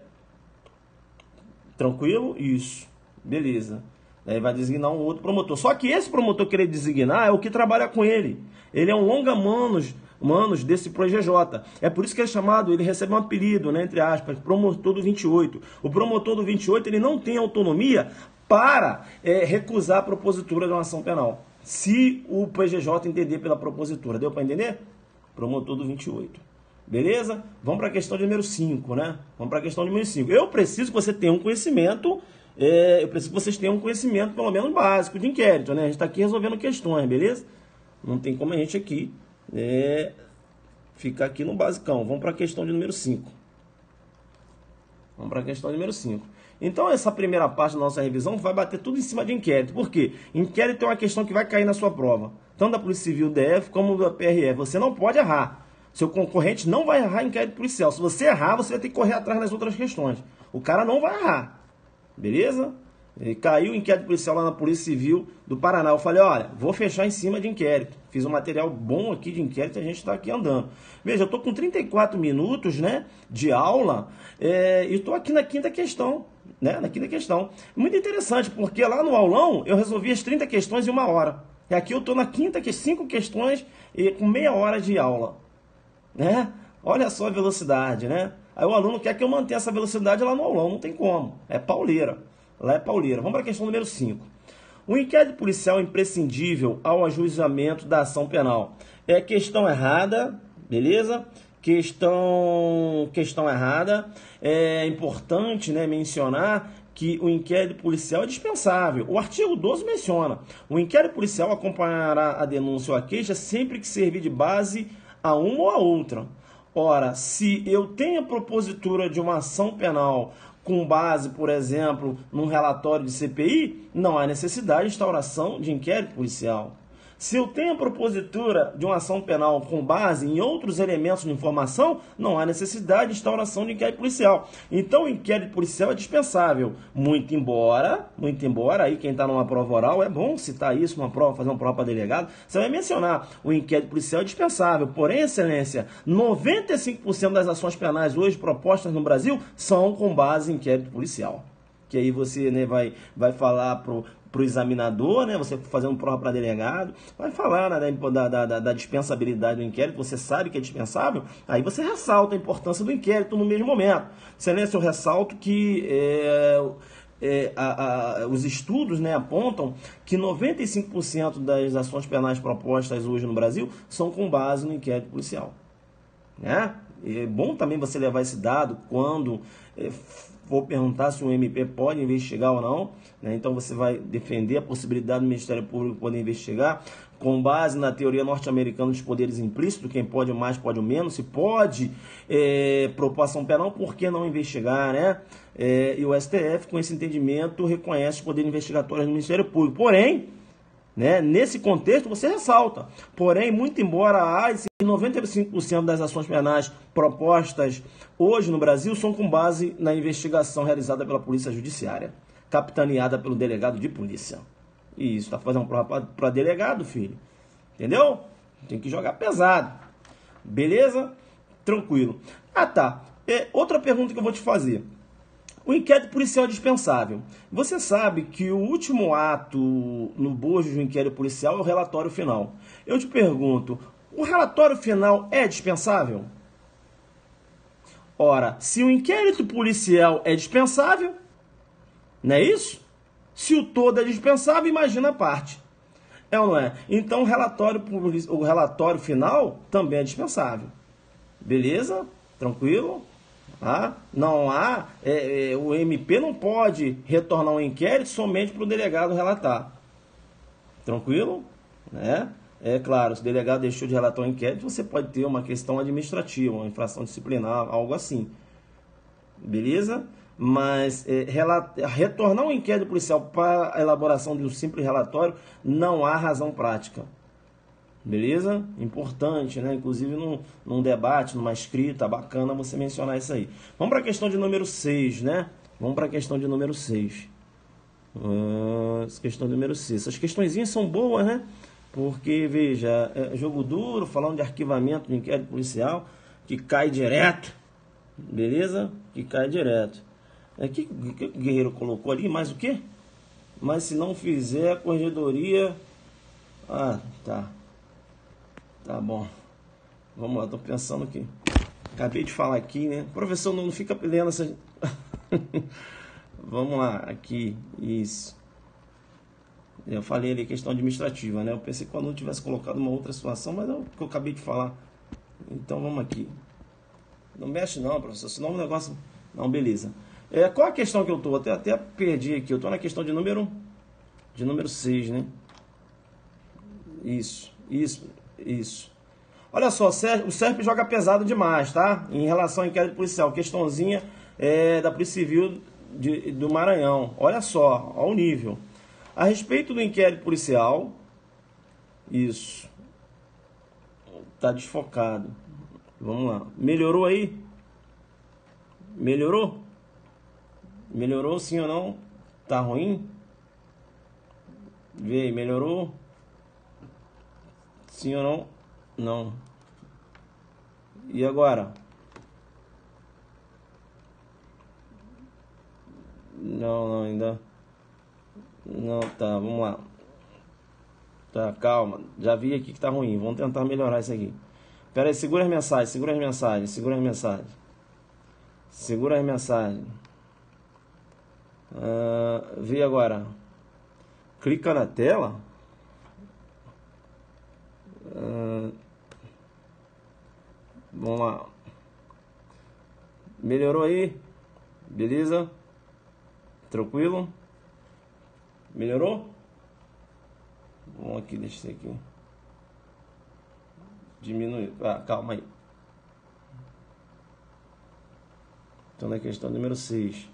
Tranquilo? Isso. Beleza. Aí vai designar um outro promotor. Só que esse promotor que ele designar é o que trabalha com ele. Ele é um longa-manos desse PGJ. É por isso que é chamado, ele recebe um apelido, né, entre aspas, promotor do 28. O promotor do 28, ele não tem autonomia para recusar a propositura de uma ação penal. Se o PGJ entender pela propositura. Deu para entender? Promotor do 28. Beleza? Vamos para a questão de número 5, né? Vamos para a questão de número 5. Eu preciso que você tenha um conhecimento... eu preciso que vocês tenham um conhecimento, pelo menos básico, de inquérito, né? A gente está aqui resolvendo questões, beleza? Não tem como a gente aqui ficar aqui no basicão. Vamos para a questão de número 5. Vamos para a questão de número 5. Então, essa primeira parte da nossa revisão vai bater tudo em cima de inquérito. Por quê? Inquérito é uma questão que vai cair na sua prova. Tanto da Polícia Civil DF como da PRF. Você não pode errar. Seu concorrente não vai errar em inquérito policial. Se você errar, você vai ter que correr atrás das outras questões. O cara não vai errar. Beleza? E caiu o inquérito policial lá na Polícia Civil do Paraná. Eu falei, olha, vou fechar em cima de inquérito. Fiz um material bom aqui de inquérito e a gente está aqui andando. Veja, eu estou com 34 minutos, né, de aula e estou aqui na quinta questão. Né, na quinta questão. Muito interessante, porque lá no aulão eu resolvi as 30 questões em 1 hora. E aqui eu estou na quinta, que 5 questões e com meia hora de aula. Né? Olha só a velocidade, né? Aí o aluno quer que eu mantenha essa velocidade lá no aulão, não tem como. É pauleira. Lá é pauleira. Vamos para a questão número 5. O inquérito policial é imprescindível ao ajuizamento da ação penal. É questão errada, beleza? Questão errada. É importante, né, mencionar que o inquérito policial é dispensável. O artigo 12 menciona: o inquérito policial acompanhará a denúncia ou a queixa sempre que servir de base a uma ou a outra. Ora, se eu tenho a propositura de uma ação penal com base, por exemplo, num relatório de CPI, não há necessidade de instauração de inquérito policial. Se eu tenho a propositura de uma ação penal com base em outros elementos de informação, não há necessidade de instauração de inquérito policial. Então, o inquérito policial é dispensável. Muito embora, aí quem está numa prova oral, é bom citar isso numa prova, fazer uma prova para delegado, você vai mencionar, o inquérito policial é dispensável. Porém, excelência, 95% das ações penais hoje propostas no Brasil são com base em inquérito policial. Que aí você, né, vai falar pro examinador, né, você fazendo prova para delegado, vai falar, né, da dispensabilidade do inquérito, você sabe que é dispensável, aí você ressalta a importância do inquérito no mesmo momento. Excelência, eu ressalto que os estudos, né, apontam que 95% das ações penais propostas hoje no Brasil são com base no inquérito policial. Né? É bom também você levar esse dado quando for perguntar se o MP pode investigar ou não, né? Então você vai defender a possibilidade do Ministério Público poder investigar com base na teoria norte-americana dos poderes implícitos, quem pode o mais, pode o menos, se pode propor ação penal, por que não investigar, né? E o STF, com esse entendimento, reconhece os poderes investigatórios do Ministério Público. Porém, né, nesse contexto, você ressalta. Porém, muito embora 95% das ações penais propostas hoje no Brasil são com base na investigação realizada pela Polícia Judiciária, capitaneada pelo delegado de polícia. E isso, tá fazendo prova para delegado, filho. Entendeu? Tem que jogar pesado. Beleza? Tranquilo. Ah, tá. Outra pergunta que eu vou te fazer. O inquérito policial é dispensável. Você sabe que o último ato no bojo do inquérito policial é o relatório final. Eu te pergunto, o relatório final é dispensável? Ora, se o inquérito policial é dispensável, não é isso? Se o todo é dispensável, imagina a parte. É ou não é? Então o relatório final também é dispensável. Beleza? Tranquilo? Não há, o MP não pode retornar um inquérito somente para o delegado relatar. Tranquilo? Né? É claro, se o delegado deixou de relatar um inquérito, você pode ter uma questão administrativa, uma infração disciplinar, algo assim. Beleza? Mas retornar um inquérito policial para a elaboração de um simples relatório, não há razão prática. Beleza? Importante, né? Inclusive num debate, numa escrita, bacana você mencionar isso aí. Vamos para a questão de número 6, né? Vamos para a questão de número 6. Questão de número 6. Essas questõezinhas são boas, né? Porque, veja, jogo duro, falando de arquivamento de inquérito policial, que cai direto. Beleza? Que cai direto. Que o Guerreiro colocou ali? Mais o quê? Mas se não fizer a corregedoria... tá. Tá bom. Vamos lá, tô pensando aqui. Acabei de falar aqui, né? Professor, não fica lendo essa... Vamos lá, aqui. Isso. Eu falei ali questão administrativa, né? Eu pensei que o aluno tivesse colocado uma outra situação, mas é o que eu acabei de falar. Então vamos aqui. Não mexe não, professor, senão o negócio... Não, beleza. Qual a questão que eu tô? Até perdi aqui. Eu tô na questão de número 6, né? Isso. Olha só, o SERP joga pesado demais, tá? Em relação ao inquérito policial. Questãozinha da Polícia Civil do Maranhão. Olha só, ao nível. A respeito do inquérito policial, isso. Tá desfocado. Vamos lá. Melhorou aí? Melhorou? Melhorou sim ou não? Tá ruim? Vê aí, melhorou? Sim ou não? Não. E agora? Não, não, ainda. Não, tá, vamos lá. Tá, calma. Já vi aqui que tá ruim. Vamos tentar melhorar isso aqui. Pera aí, segura as mensagens, segura as mensagens, segura as mensagens. Segura as mensagens. Vê agora. Clica na tela. Vamos lá. Melhorou aí? Beleza? Tranquilo? Melhorou? Vamos aqui, deixa isso aqui. Diminuiu. Calma aí. Então na questão número 6.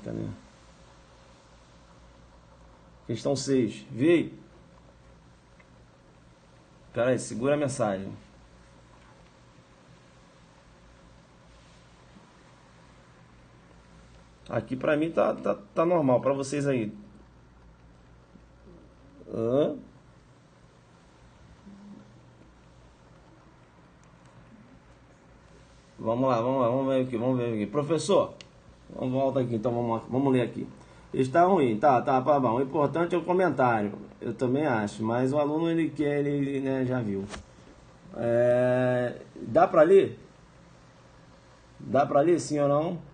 Cadê? Questão 6. Vê aí. Pera aí, segura a mensagem. Aqui pra mim tá normal, pra vocês aí. Vamos lá, vamos ver aqui. Professor, vamos voltar aqui, então vamos ler aqui. Está ruim, tá bom. O importante é o comentário. Eu também acho, mas o aluno ele quer, ele né, já viu. Dá pra ler? Dá pra ler, sim ou não?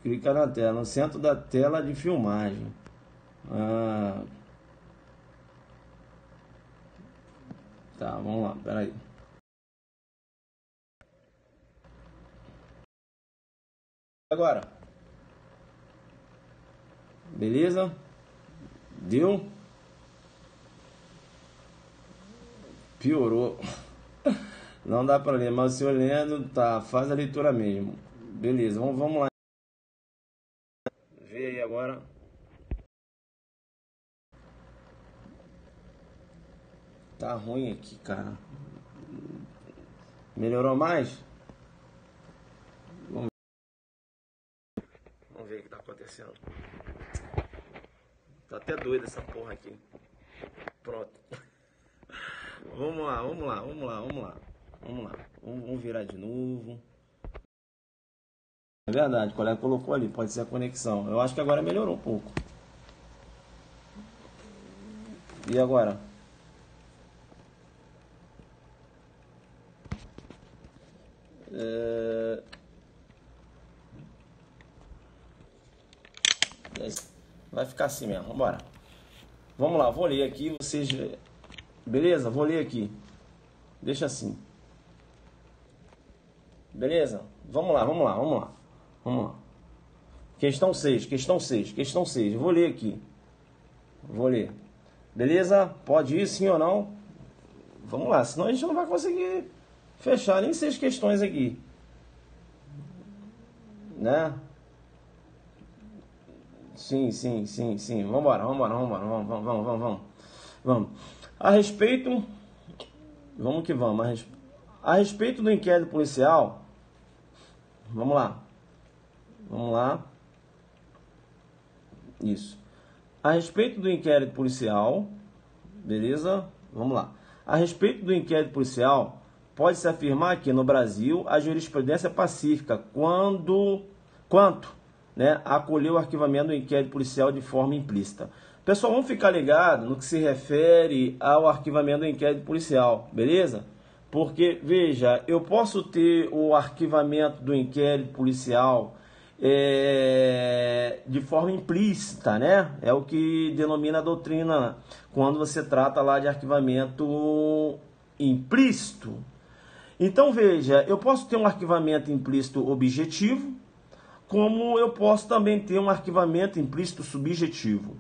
Clica na tela, no centro da tela de filmagem. Tá, vamos lá, peraí. Agora. Beleza? Deu? Piorou. Não dá pra ler, mas o senhor lendo, tá, faz a leitura mesmo. Beleza, vamos lá. Vê aí agora. Tá ruim aqui, cara. Melhorou mais? Vamos ver o que tá acontecendo. Tá até doido essa porra aqui. Pronto. Vamos lá. Vamos virar de novo. É verdade, o colega colocou ali, pode ser a conexão. Eu acho que agora melhorou um pouco. E agora? Vai ficar assim mesmo, vambora. Vamos lá, vou ler aqui, vocês... Beleza? Vou ler aqui. Deixa assim. Beleza? Vamos lá. Questão 6. Vou ler aqui. Beleza? Pode ir, sim ou não? Vamos lá, senão a gente não vai conseguir fechar nem 6 questões aqui. Né? Sim. Vambora. Vamos. A respeito... Vamos que vamos. A respeito do inquérito policial... Vamos lá. Isso. A respeito do inquérito policial... Beleza? Vamos lá. A respeito do inquérito policial... Pode-se afirmar que no Brasil a jurisprudência é pacífica quanto né, acolheu o arquivamento do inquérito policial de forma implícita. Pessoal, vamos ficar ligado no que se refere ao arquivamento do inquérito policial, beleza? Porque, veja, eu posso ter o arquivamento do inquérito policial de forma implícita, né? É o que denomina a doutrina quando você trata lá de arquivamento implícito. Então, veja, eu posso ter um arquivamento implícito objetivo, como eu posso também ter um arquivamento implícito subjetivo.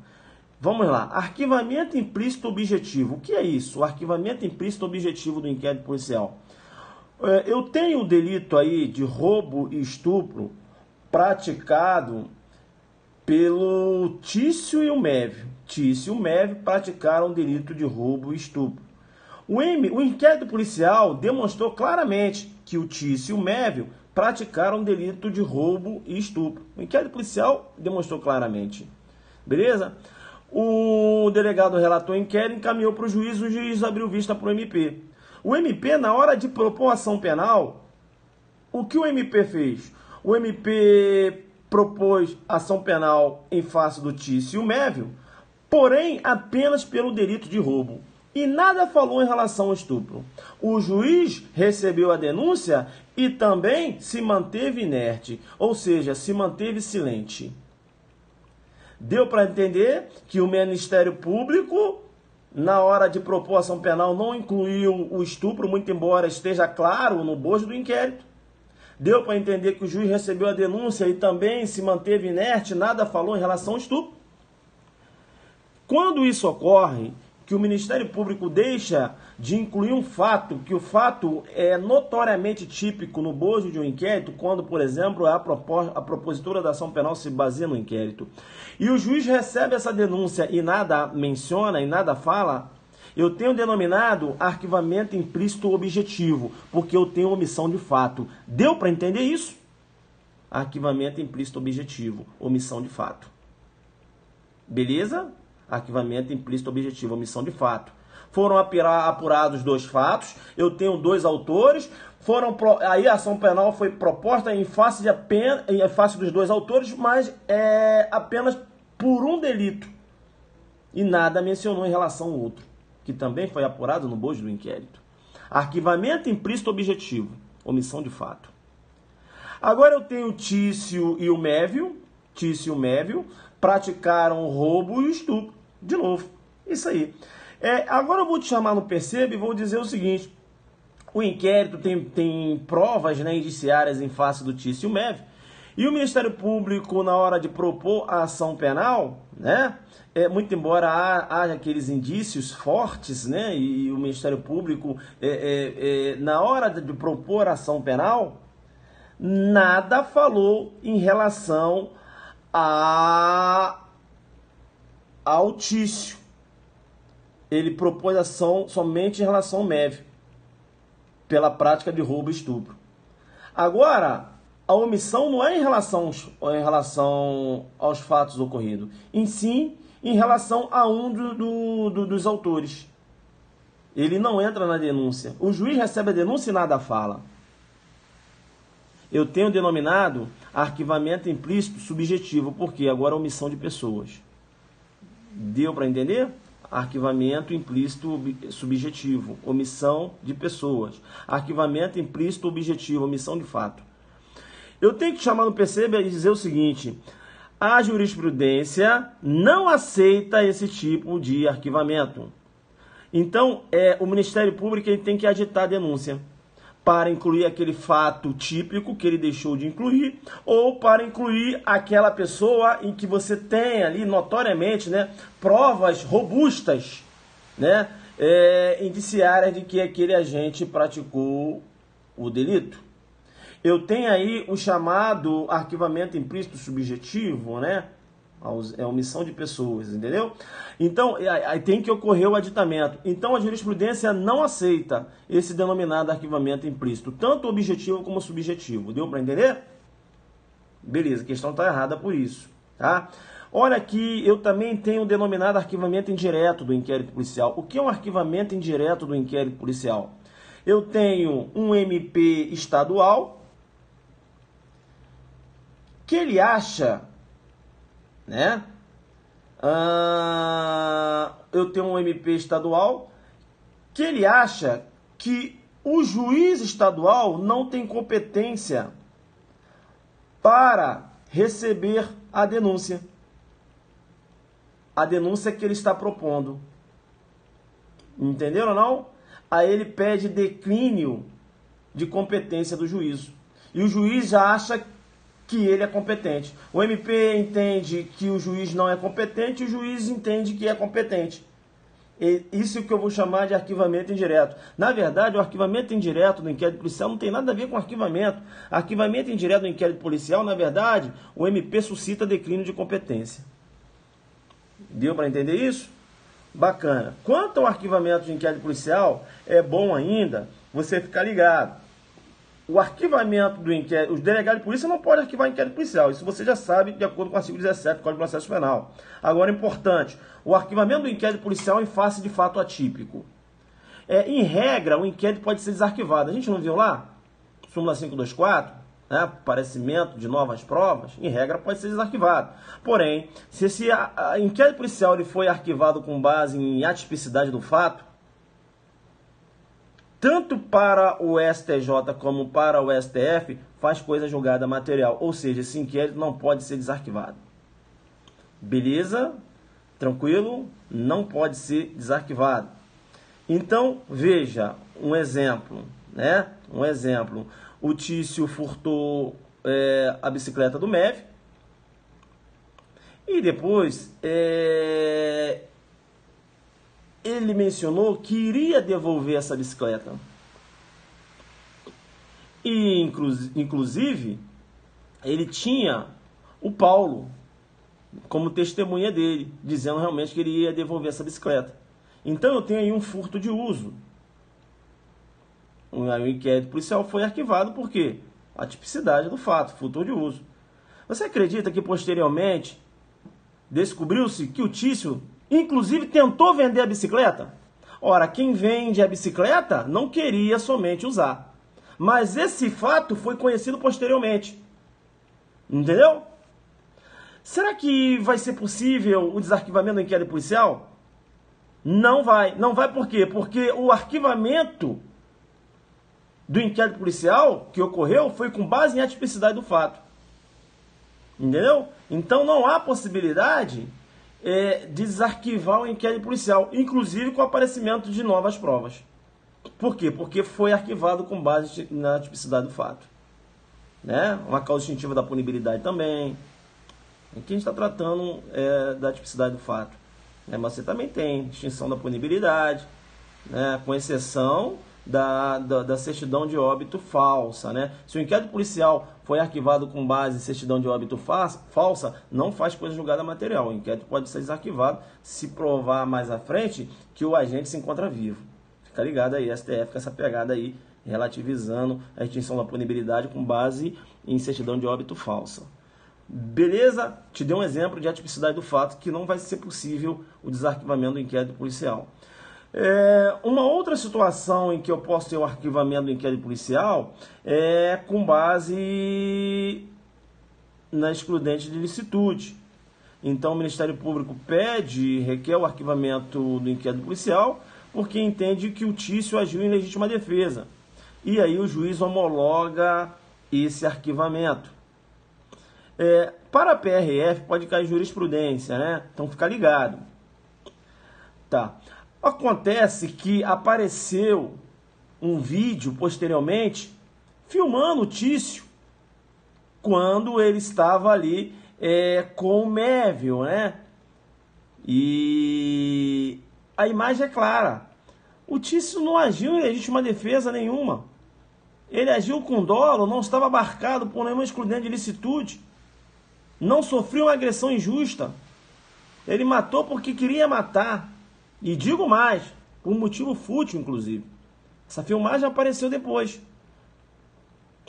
Vamos lá, arquivamento implícito objetivo. O que é isso? O arquivamento implícito objetivo do inquérito policial. Eu tenho o delito aí de roubo e estupro praticado pelo Tício e o Mévio. Tício e o Mévio praticaram o delito de roubo e estupro. O inquérito policial demonstrou claramente que o Tício e o Mévio praticaram delito de roubo e estupro. O inquérito policial demonstrou claramente. Beleza? O delegado relatou o inquérito, encaminhou para o juiz abriu vista para o MP. O MP, na hora de propor ação penal, o que o MP fez? O MP propôs ação penal em face do Tício Mévio, porém apenas pelo delito de roubo. E nada falou em relação ao estupro. O juiz recebeu a denúncia e também se manteve inerte, ou seja, se manteve silente. Deu para entender que o Ministério Público, na hora de propor ação penal, não incluiu o estupro, muito embora esteja claro no bojo do inquérito. Deu para entender que o juiz recebeu a denúncia e também se manteve inerte, nada falou em relação ao estupro. Quando isso ocorre, que o Ministério Público deixa de incluir um fato, que o fato é notoriamente típico no bojo de um inquérito, quando, por exemplo, a propositura da ação penal se baseia no inquérito, e o juiz recebe essa denúncia e nada menciona e nada fala, eu tenho denominado arquivamento implícito objetivo, porque eu tenho omissão de fato. Deu para entender isso? Arquivamento implícito objetivo, omissão de fato. Beleza? Arquivamento implícito objetivo, omissão de fato. Foram apurados 2 fatos, eu tenho 2 autores, aí a ação penal foi proposta em face dos 2 autores, mas apenas por um delito. E nada mencionou em relação ao outro, que também foi apurado no bojo do inquérito. Arquivamento implícito objetivo, omissão de fato. Agora eu tenho o Tício e o Mévio. Tício e o Mévio praticaram o roubo e o estupro. De novo, isso aí. Agora eu vou te chamar no percebe e vou dizer o seguinte. O inquérito tem provas, né, indiciárias em face do Tício e o Mévio. E o Ministério Público, na hora de propor a ação penal, né, muito embora haja aqueles indícios fortes, né, e o Ministério Público, na hora de propor a ação penal, nada falou em relação ao Tício. Ele propôs ação somente em relação ao Mévio, pela prática de roubo e estupro. Agora, a omissão não é em relação aos fatos ocorridos, em sim em relação a um dos autores. Ele não entra na denúncia. O juiz recebe a denúncia e nada fala. Eu tenho denominado arquivamento implícito subjetivo, porque agora é omissão de pessoas. Deu para entender? Arquivamento implícito subjetivo, omissão de pessoas. Arquivamento implícito objetivo, omissão de fato. Eu tenho que chamar no percebe e dizer o seguinte: a jurisprudência não aceita esse tipo de arquivamento. Então, o Ministério Público ele tem que agitar a denúncia para incluir aquele fato típico que ele deixou de incluir, ou para incluir aquela pessoa em que você tem ali notoriamente, né, provas robustas, né, indiciárias de que aquele agente praticou o delito. Eu tenho aí o chamado arquivamento implícito subjetivo, né, omissão de pessoas, entendeu? Então, aí tem que ocorrer o aditamento. Então, a jurisprudência não aceita esse denominado arquivamento implícito, tanto objetivo como subjetivo. Deu para entender? Beleza, a questão está errada por isso, tá? Olha aqui, eu também tenho o denominado arquivamento indireto do inquérito policial. O que é um arquivamento indireto do inquérito policial? Eu tenho um MP estadual que ele acha, né? Eu tenho um MP estadual que ele acha que o juiz estadual não tem competência para receber a denúncia. A denúncia que ele está propondo. Entenderam ou não? Aí ele pede declínio de competência do juízo. E o juiz já acha que ele é competente. O MP entende que o juiz não é competente, e o juiz entende que é competente. Isso é o que eu vou chamar de arquivamento indireto. Na verdade, o arquivamento indireto do inquérito policial não tem nada a ver com arquivamento. Arquivamento indireto do inquérito policial, na verdade, o MP suscita declínio de competência. Deu para entender isso? Bacana. Quanto ao arquivamento de inquérito policial, é bom ainda você ficar ligado. o arquivamento do inquérito, os delegados de polícia não podem arquivar inquérito policial. Isso você já sabe, de acordo com o artigo 17 do Código de Processo Penal. Agora, importante, o arquivamento do inquérito policial em face de fato atípico. Em regra, o inquérito pode ser desarquivado. A gente não viu lá? Súmula 524, né? Aparecimento de novas provas, em regra pode ser desarquivado. Porém, se esse inquérito policial ele foi arquivado com base em atipicidade do fato, tanto para o STJ como para o STF, faz coisa julgada material. Ou seja, esse inquérito não pode ser desarquivado. Beleza? Tranquilo? Não pode ser desarquivado. Então, veja, um exemplo, né? Um exemplo. O Tício furtou a bicicleta do MEV. E depois, ele mencionou que iria devolver essa bicicleta. E, inclusive, ele tinha o Paulo como testemunha dele, dizendo realmente que ele ia devolver essa bicicleta. Então, eu tenho aí um furto de uso. O inquérito policial foi arquivado por quê? A tipicidade do fato, furto de uso. Você acredita que, posteriormente, descobriu-se que o Tício inclusive tentou vender a bicicleta? Ora, quem vende a bicicleta não queria somente usar. Mas esse fato foi conhecido posteriormente. Entendeu? Será que vai ser possível o desarquivamento do inquérito policial? Não vai. Não vai por quê? Porque o arquivamento do inquérito policial que ocorreu foi com base em atipicidade do fato. Entendeu? Então não há possibilidade de desarquivar o inquérito policial, inclusive com o aparecimento de novas provas. Por quê? Porque foi arquivado com base na tipicidade do fato. Né? Uma causa extintiva da punibilidade também. Aqui a gente está tratando da tipicidade do fato. Mas você também tem extinção da punibilidade, né? Com exceção da certidão de óbito falsa, né? Se o inquérito policial foi arquivado com base em certidão de óbito falsa, não faz coisa julgada material. O inquérito pode ser desarquivado se provar mais à frente que o agente se encontra vivo. Fica ligado aí, STF, com essa pegada aí, relativizando a extinção da punibilidade com base em certidão de óbito falsa. Beleza? Te dei um exemplo de atipicidade do fato que não vai ser possível o desarquivamento do inquérito policial. Uma outra situação em que eu posso ter o arquivamento do inquérito policial é com base na excludente de ilicitude. Então o Ministério Público requer o arquivamento do inquérito policial porque entende que o Tício agiu em legítima defesa. E aí o juiz homologa esse arquivamento. Para a PRF pode cair jurisprudência, né? Então fica ligado. Tá. Acontece que apareceu um vídeo posteriormente filmando o Tício quando ele estava ali com o Mévio, né? E a imagem é clara. O Tício não agiu em legítima defesa nenhuma. Ele agiu com dolo, não estava abarcado por nenhuma excludente de ilicitude. Não sofreu uma agressão injusta. Ele matou porque queria matar. E digo mais, por um motivo fútil, inclusive. Essa filmagem apareceu depois.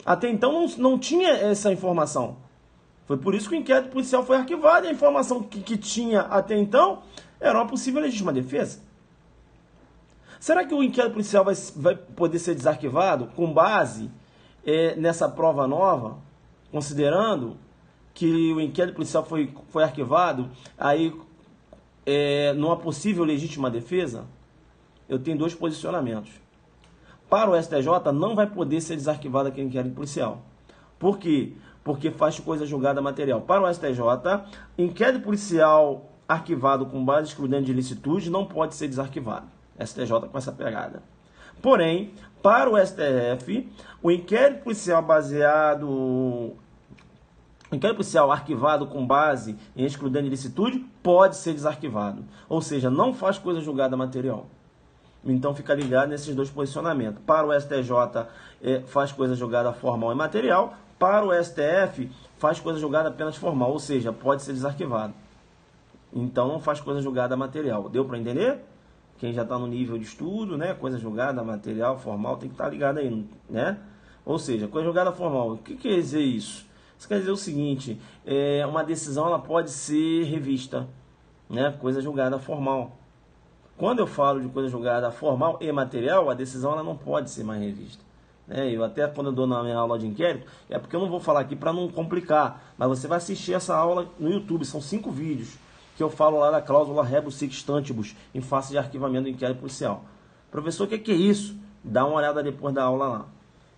Até então não tinha essa informação. Foi por isso que o inquérito policial foi arquivado. E a informação que tinha até então era uma possível legítima defesa. Será que o inquérito policial vai poder ser desarquivado com base nessa prova nova, considerando que o inquérito policial foi arquivado aí numa possível legítima defesa? Eu tenho dois posicionamentos. Para o STJ, não vai poder ser desarquivado aquele inquérito policial. Por quê? Porque faz coisa julgada material. Para o STJ, inquérito policial arquivado com base excludente de ilicitude não pode ser desarquivado. STJ com essa pegada. Porém, para o STF, o inquérito policial arquivado com base em excludente de ilicitude pode ser desarquivado. Ou seja, não faz coisa julgada material. Então fica ligado nesses dois posicionamentos. Para o STJ faz coisa julgada formal e material. Para o STF faz coisa julgada apenas formal. Ou seja, pode ser desarquivado. Então não faz coisa julgada material. Deu para entender? Quem já está no nível de estudo, né? Coisa julgada, material, formal, tem que estar ligado aí, né? Ou seja, coisa julgada formal. O que quer dizer isso? Isso quer dizer o seguinte, uma decisão ela pode ser revista, né? Coisa julgada formal. Quando eu falo de coisa julgada formal e material, a decisão ela não pode ser mais revista. Eu até quando eu dou na minha aula de inquérito, é porque eu não vou falar aqui para não complicar, mas você vai assistir essa aula no YouTube, são 5 vídeos que eu falo lá da cláusula rebus sic stantibus em face de arquivamento do inquérito policial. Professor, o que é isso? Dá uma olhada depois da aula lá.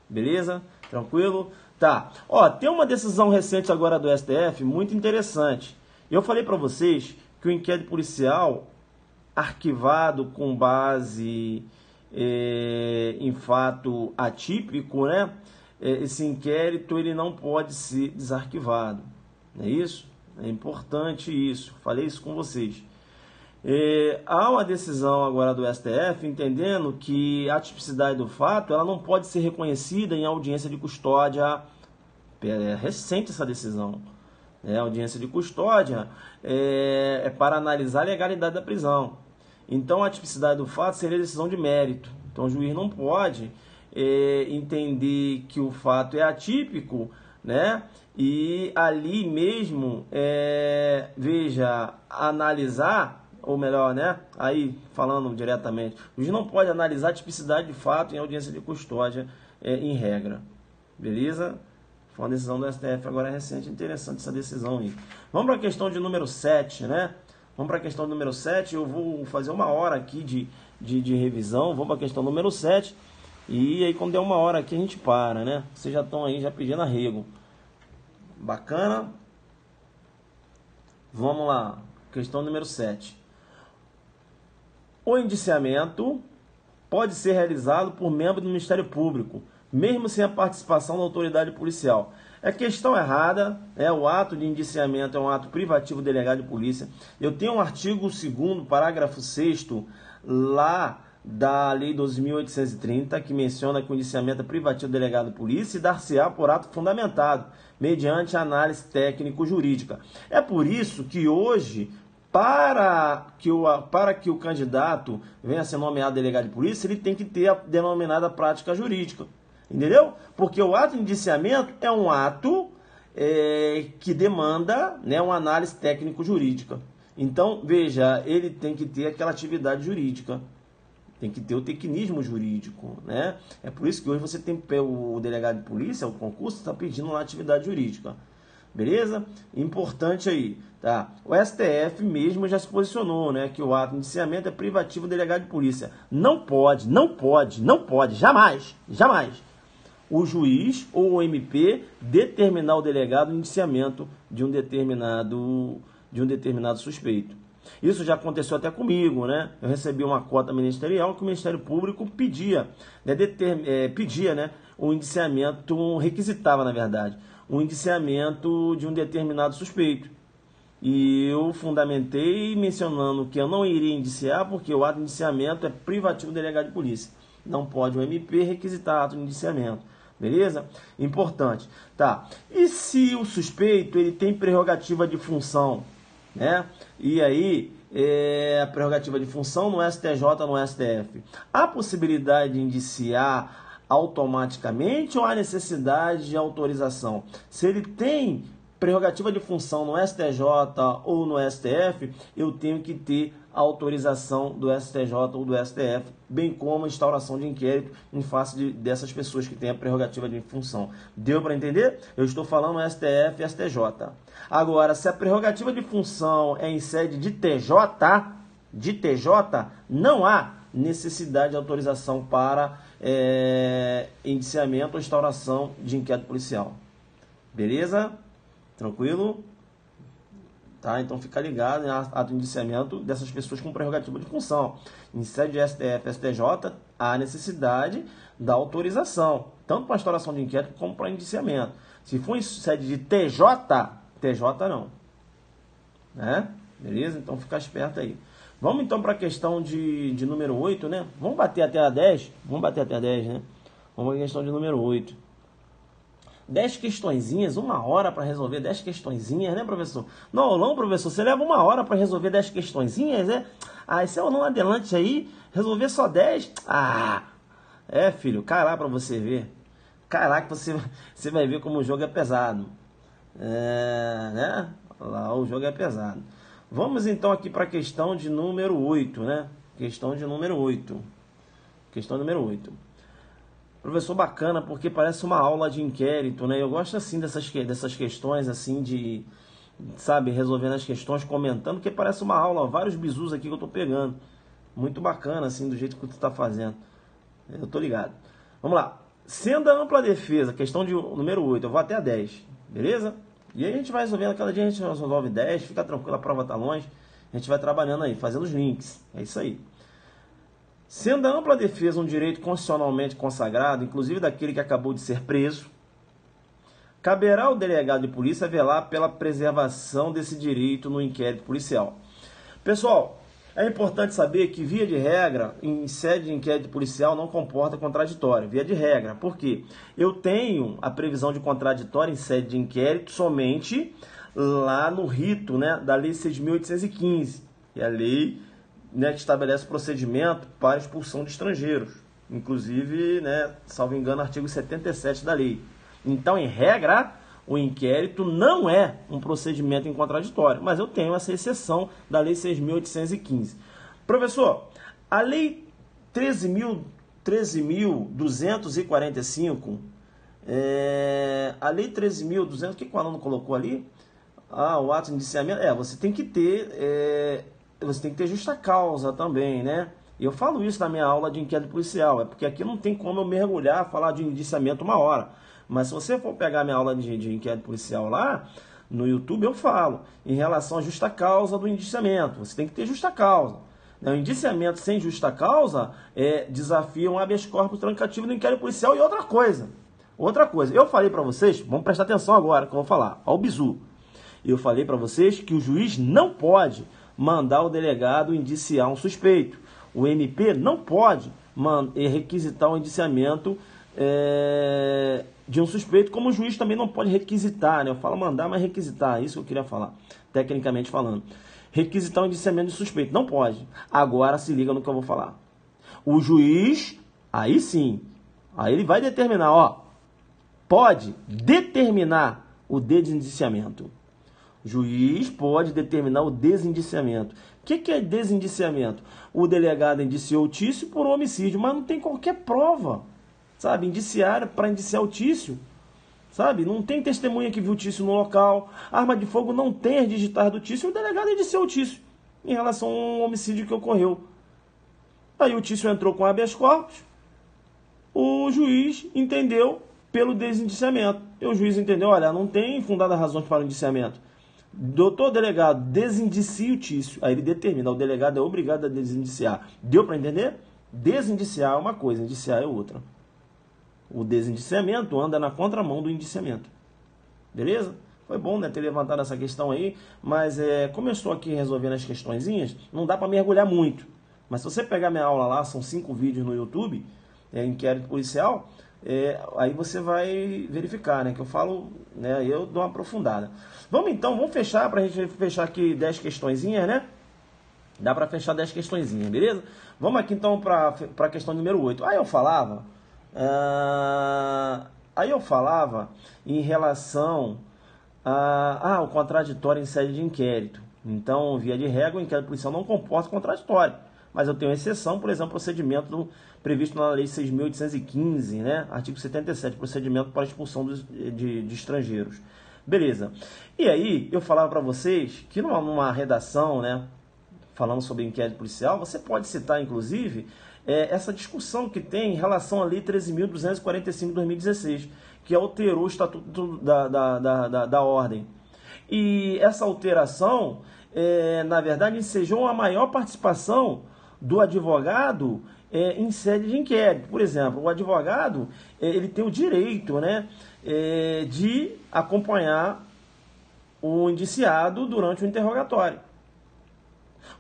Beleza? Tranquilo? Tá. Ó, tem uma decisão recente agora do STF muito interessante. Eu falei para vocês que o inquérito policial arquivado com base em fato atípico, né? Esse inquérito ele não pode ser desarquivado. Não é isso? É importante isso. Falei isso com vocês. Há uma decisão agora do STF entendendo que a tipicidade do fato ela não pode ser reconhecida em audiência de custódia. É recente essa decisão. A audiência de custódia é para analisar a legalidade da prisão. Então a tipicidade do fato seria decisão de mérito. Então o juiz não pode entender que o fato é atípico, né? E ali mesmo, veja, analisar, ou melhor, né? Aí falando diretamente, o juiz não pode analisar a tipicidade de fato em audiência de custódia em regra. Beleza? Foi uma decisão do STF agora recente, interessante essa decisão aí. Vamos para a questão de número 7, né? Vamos para a questão número 7, eu vou fazer uma hora aqui de revisão, vamos para a questão número 7, e aí quando der uma hora aqui a gente para, né? Vocês já estão aí já pedindo arrego. Bacana? Vamos lá, questão número 7. O indiciamento pode ser realizado por membro do Ministério Público, mesmo sem a participação da autoridade policial. É questão errada, o ato de indiciamento é um ato privativo do delegado de polícia. Eu tenho um artigo 2º, parágrafo 6º, lá da Lei 12.830, que menciona que o indiciamento é privativo do delegado de polícia e dar-se-á por ato fundamentado, mediante análise técnico-jurídica. É por isso que hoje, para que o candidato venha a ser nomeado delegado de polícia, ele tem que ter a denominada prática jurídica. Entendeu? Porque o ato de indiciamento é um ato que demanda, né, uma análise técnico-jurídica. Então, veja, ele tem que ter aquela atividade jurídica. Tem que ter o tecnismo jurídico, né? É por isso que hoje você tem o delegado de polícia, o concurso, está pedindo uma atividade jurídica. Beleza? Importante aí, tá? O STF mesmo já se posicionou, né? Que o ato de indiciamento é privativo do delegado de polícia. Não pode, jamais, o juiz ou o MP determinar o delegado no indiciamento de um determinado suspeito. Isso já aconteceu até comigo, né? Eu recebi uma cota ministerial que o Ministério Público pedia, né, o indiciamento, requisitava, na verdade, o indiciamento de um determinado suspeito. E eu fundamentei mencionando que eu não iria indiciar porque o ato de indiciamento é privativo do delegado de polícia. Não pode o MP requisitar ato de indiciamento. Beleza? Importante. Tá. E se o suspeito ele tem prerrogativa de função, né? E aí, a prerrogativa de função no STJ, no STF. Há possibilidade de indiciar automaticamente ou há necessidade de autorização? Se ele tem prerrogativa de função no STJ ou no STF, eu tenho que ter a autorização do STJ ou do STF, bem como a instauração de inquérito em face dessas pessoas que têm a prerrogativa de função. Deu para entender? Eu estou falando STF e STJ. Agora, se a prerrogativa de função é em sede de TJ, não há necessidade de autorização para indiciamento ou instauração de inquérito policial. Beleza? Tranquilo? Tá? Então fica ligado em ato de indiciamento dessas pessoas com prerrogativa de função. Em sede de STF e STJ, há necessidade da autorização, tanto para a instauração de inquérito como para indiciamento. Se for em sede de TJ não. Né? Beleza? Então fica esperto aí. Vamos então para a questão de número 8, né? Vamos bater até a 10? Vamos bater até a 10, né? Vamos para a questão de número 8. 10 questõezinhas, 1 hora para resolver 10 questõezinhas, né, professor? Não, professor, você leva 1 hora para resolver 10 questõezinhas, né? Esse é o não adelante aí, resolver só 10? Filho, cai lá para você ver. Caraca, você vai ver como o jogo é pesado. Né? Lá o jogo é pesado. Vamos então aqui para a questão de número 8, né? Questão de número 8. Questão número 8. Professor bacana, porque parece uma aula de inquérito, né? Eu gosto assim dessas questões assim de, sabe, resolvendo as questões, comentando, porque parece uma aula, ó, vários bizus aqui que eu tô pegando. Muito bacana assim do jeito que tu tá fazendo. Eu tô ligado. Vamos lá. Sendo a ampla defesa, questão de número 8, eu vou até a 10, beleza? E aí a gente vai resolvendo, cada dia a gente resolve 10, fica tranquilo, a prova tá longe. A gente vai trabalhando aí, fazendo os links. É isso aí. Sendo a ampla defesa um direito constitucionalmente consagrado, inclusive daquele que acabou de ser preso, caberá ao delegado de polícia velar pela preservação desse direito no inquérito policial. Pessoal, é importante saber que, via de regra, em sede de inquérito policial não comporta contraditório. Via de regra. Por quê? Eu tenho a previsão de contraditório em sede de inquérito somente lá no rito, né, da Lei 6.815, que é a lei, né, que estabelece o procedimento para expulsão de estrangeiros. Inclusive, né, salvo engano, artigo 77 da lei. Então, em regra, o inquérito não é um procedimento em contraditório, mas eu tenho essa exceção da Lei 6.815. Professor, a Lei 13.245, a Lei 13.200, o que o aluno colocou ali? O ato de indiciamento, você tem que ter justa causa também, né? E eu falo isso na minha aula de inquérito policial, porque aqui não tem como eu mergulhar, falar de indiciamento uma hora. Mas se você for pegar minha aula de inquérito policial lá, no YouTube eu falo, em relação à justa causa do indiciamento. Você tem que ter justa causa. O indiciamento sem justa causa desafia um habeas corpus trancativo do inquérito policial. E outra coisa, eu falei para vocês, vamos prestar atenção agora que eu vou falar, ao bizu. Eu falei para vocês que o juiz não pode mandar o delegado indiciar um suspeito. O MP não pode requisitar um indiciamento de um suspeito, como o juiz também não pode requisitar, né? Eu falo mandar, mas requisitar, isso que eu queria falar, tecnicamente falando. Requisitar um indiciamento de suspeito, não pode. Agora se liga no que eu vou falar. O juiz, aí sim, aí ele vai determinar, pode determinar o desindiciamento. O juiz pode determinar o desindiciamento. O que é desindiciamento? O delegado indiciou o Tício por homicídio, mas não tem qualquer prova, sabe? Indiciar para indiciar o Tício, sabe? Não tem testemunha que viu o Tício no local. A arma de fogo não tem as digitais do Tício, o delegado indiciou o Tício em relação a um homicídio que ocorreu. Aí o Tício entrou com habeas corpus, o juiz entendeu pelo desindiciamento. E o juiz entendeu, olha, não tem fundada razões para o indiciamento. Doutor delegado, desindicie o Tício. Aí ele determina, o delegado é obrigado a desindiciar. Deu para entender? Desindiciar é uma coisa, indiciar é outra. O desindiciamento anda na contramão do indiciamento. Beleza? Foi bom, né, ter levantado essa questão aí, mas como eu estou aqui resolvendo as questõezinhas, não dá para mergulhar muito. Mas se você pegar minha aula lá, são 5 vídeos no YouTube, inquérito policial, aí você vai verificar, né, que eu falo, né, eu dou uma aprofundada. Vamos fechar, para a gente fechar aqui 10 questõezinhas, né? Dá para fechar 10 questõezinhas, beleza? Vamos aqui então para a questão número 8. Aí eu falava em relação ao contraditório em sede de inquérito. Então, via de regra, o inquérito policial não comporta contraditório. Mas eu tenho exceção, por exemplo, procedimento previsto na Lei 6.815, né? Artigo 77, procedimento para expulsão de estrangeiros. Beleza. E aí, eu falava para vocês que numa redação, né, falando sobre inquérito policial, você pode citar, inclusive, essa discussão que tem em relação à Lei 13.245 de 2016, que alterou o Estatuto da Ordem. E essa alteração, na verdade, ensejou uma maior participação do advogado em sede de inquérito. Por exemplo, o advogado ele tem o direito, né, de acompanhar o indiciado durante o interrogatório.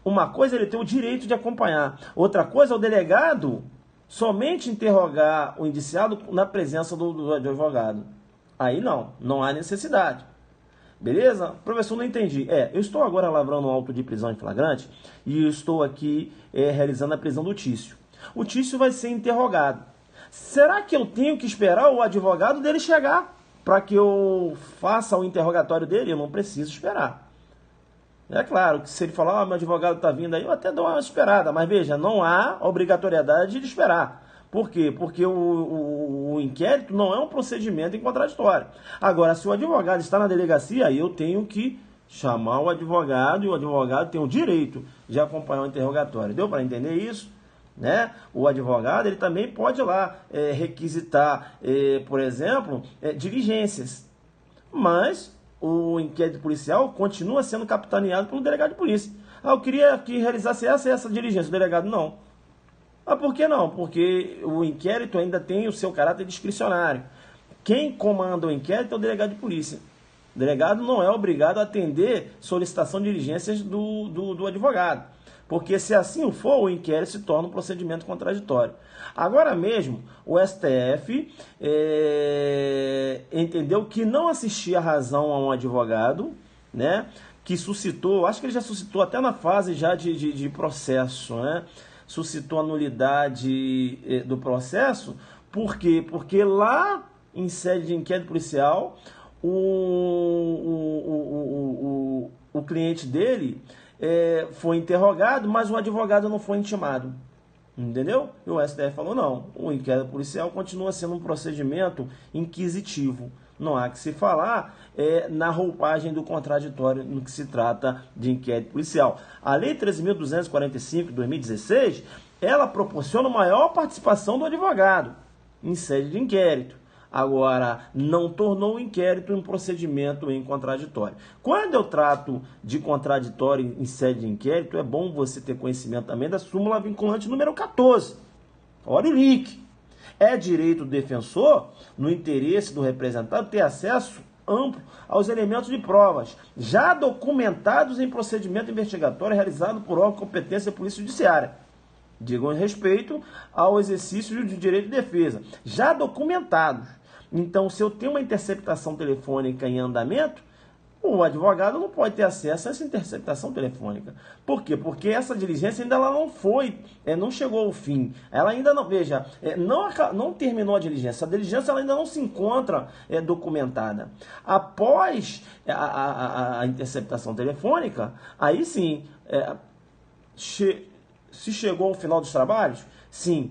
Uma coisa é ele ter o direito de acompanhar, outra coisa é o delegado somente interrogar o indiciado na presença do advogado. Aí não há necessidade. Beleza? Professor, não entendi. Eu estou agora lavrando um auto de prisão em flagrante e eu estou aqui realizando a prisão do Tício. O Tício vai ser interrogado. Será que eu tenho que esperar o advogado dele chegar para que eu faça o interrogatório dele? Eu não preciso esperar. É claro que se ele falar, meu advogado está vindo aí, eu até dou uma esperada. Mas veja, não há obrigatoriedade de esperar. Por quê? Porque o inquérito não é um procedimento em contraditório. Agora, se o advogado está na delegacia, aí eu tenho que chamar o advogado e o advogado tem o direito de acompanhar o interrogatório. Deu para entender isso? Né? O advogado ele também pode ir lá requisitar, por exemplo, diligências. Mas o inquérito policial continua sendo capitaneado pelo delegado de polícia. Eu queria que realizasse essa diligência. O delegado, não. Por que não? Porque o inquérito ainda tem o seu caráter discricionário. Quem comanda o inquérito é o delegado de polícia. O delegado não é obrigado a atender solicitação de diligências do advogado. Porque se assim for, o inquérito se torna um procedimento contraditório. Agora mesmo, o STF entendeu que não assistia razão a um advogado, né, que suscitou, acho que ele já suscitou até na fase já de processo, né, suscitou a nulidade do processo. Por quê? Porque lá em sede de inquérito policial, o cliente dele foi interrogado, mas o advogado não foi intimado. Entendeu? E o STF falou, não, o inquérito policial continua sendo um procedimento inquisitivo. Não há que se falar na roupagem do contraditório no que se trata de inquérito policial. A Lei 13.245 de 2016, ela proporciona maior participação do advogado em sede de inquérito. Agora, não tornou o inquérito um procedimento em contraditório. Quando eu trato de contraditório em sede de inquérito, é bom você ter conhecimento também da súmula vinculante número 14. Olha o link. É direito do defensor, no interesse do representado, ter acesso amplo aos elementos de provas, já documentados em procedimento investigatório realizado por órgão de competência da Polícia Judiciária. Digam respeito ao exercício de direito de defesa, já documentados. Então, se eu tenho uma interceptação telefônica em andamento, o advogado não pode ter acesso a essa interceptação telefônica. Por quê? Porque essa diligência ainda ela não foi, não chegou ao fim. Ela ainda não, veja, não terminou a diligência. A diligência ela ainda não se encontra documentada. Após a interceptação telefônica, aí sim, se chegou ao final dos trabalhos, sim.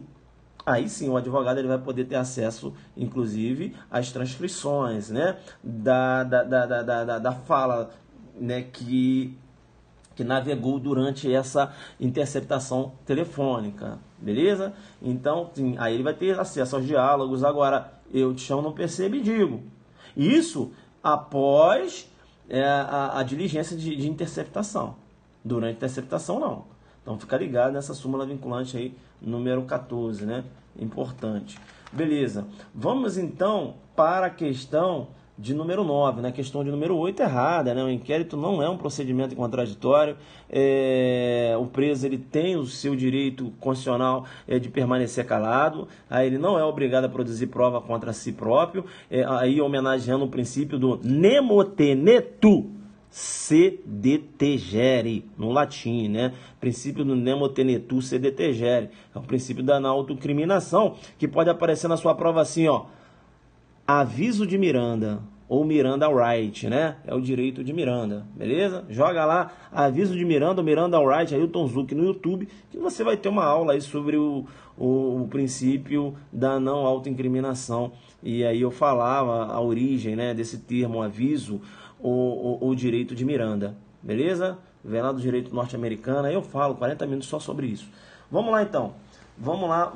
Aí sim o advogado ele vai poder ter acesso, inclusive, às transcrições, né, da fala, né, que navegou durante essa interceptação telefônica, beleza? Então, sim, aí ele vai ter acesso aos diálogos. Agora, eu te chamo, não percebo e digo. Isso após a diligência de interceptação. Durante a interceptação, não. Então, fica ligado nessa súmula vinculante aí, número 14, né? Importante. Beleza. Vamos, então, para a questão de número 9, né? A questão de número 8 errada, né? O inquérito não é um procedimento contraditório. O preso ele tem o seu direito constitucional de permanecer calado. Aí ele não é obrigado a produzir prova contra si próprio. Aí homenageando o princípio do nemo tenetur se detegere, no latim, né? Princípio do nemo tenetur se detegere. É o princípio da autocriminação, que pode aparecer na sua prova assim, ó. Aviso de Miranda, ou Miranda Right, né? É o direito de Miranda, beleza? Joga lá, aviso de Miranda, ou Miranda Right, Ailton Zuc no YouTube, que você vai ter uma aula aí sobre o princípio da não autoincriminação. E aí eu falava a origem, né, desse termo, aviso, o direito de Miranda, beleza? Vem lá do direito norte-americano, aí eu falo 40 minutos só sobre isso. Vamos lá então, vamos lá.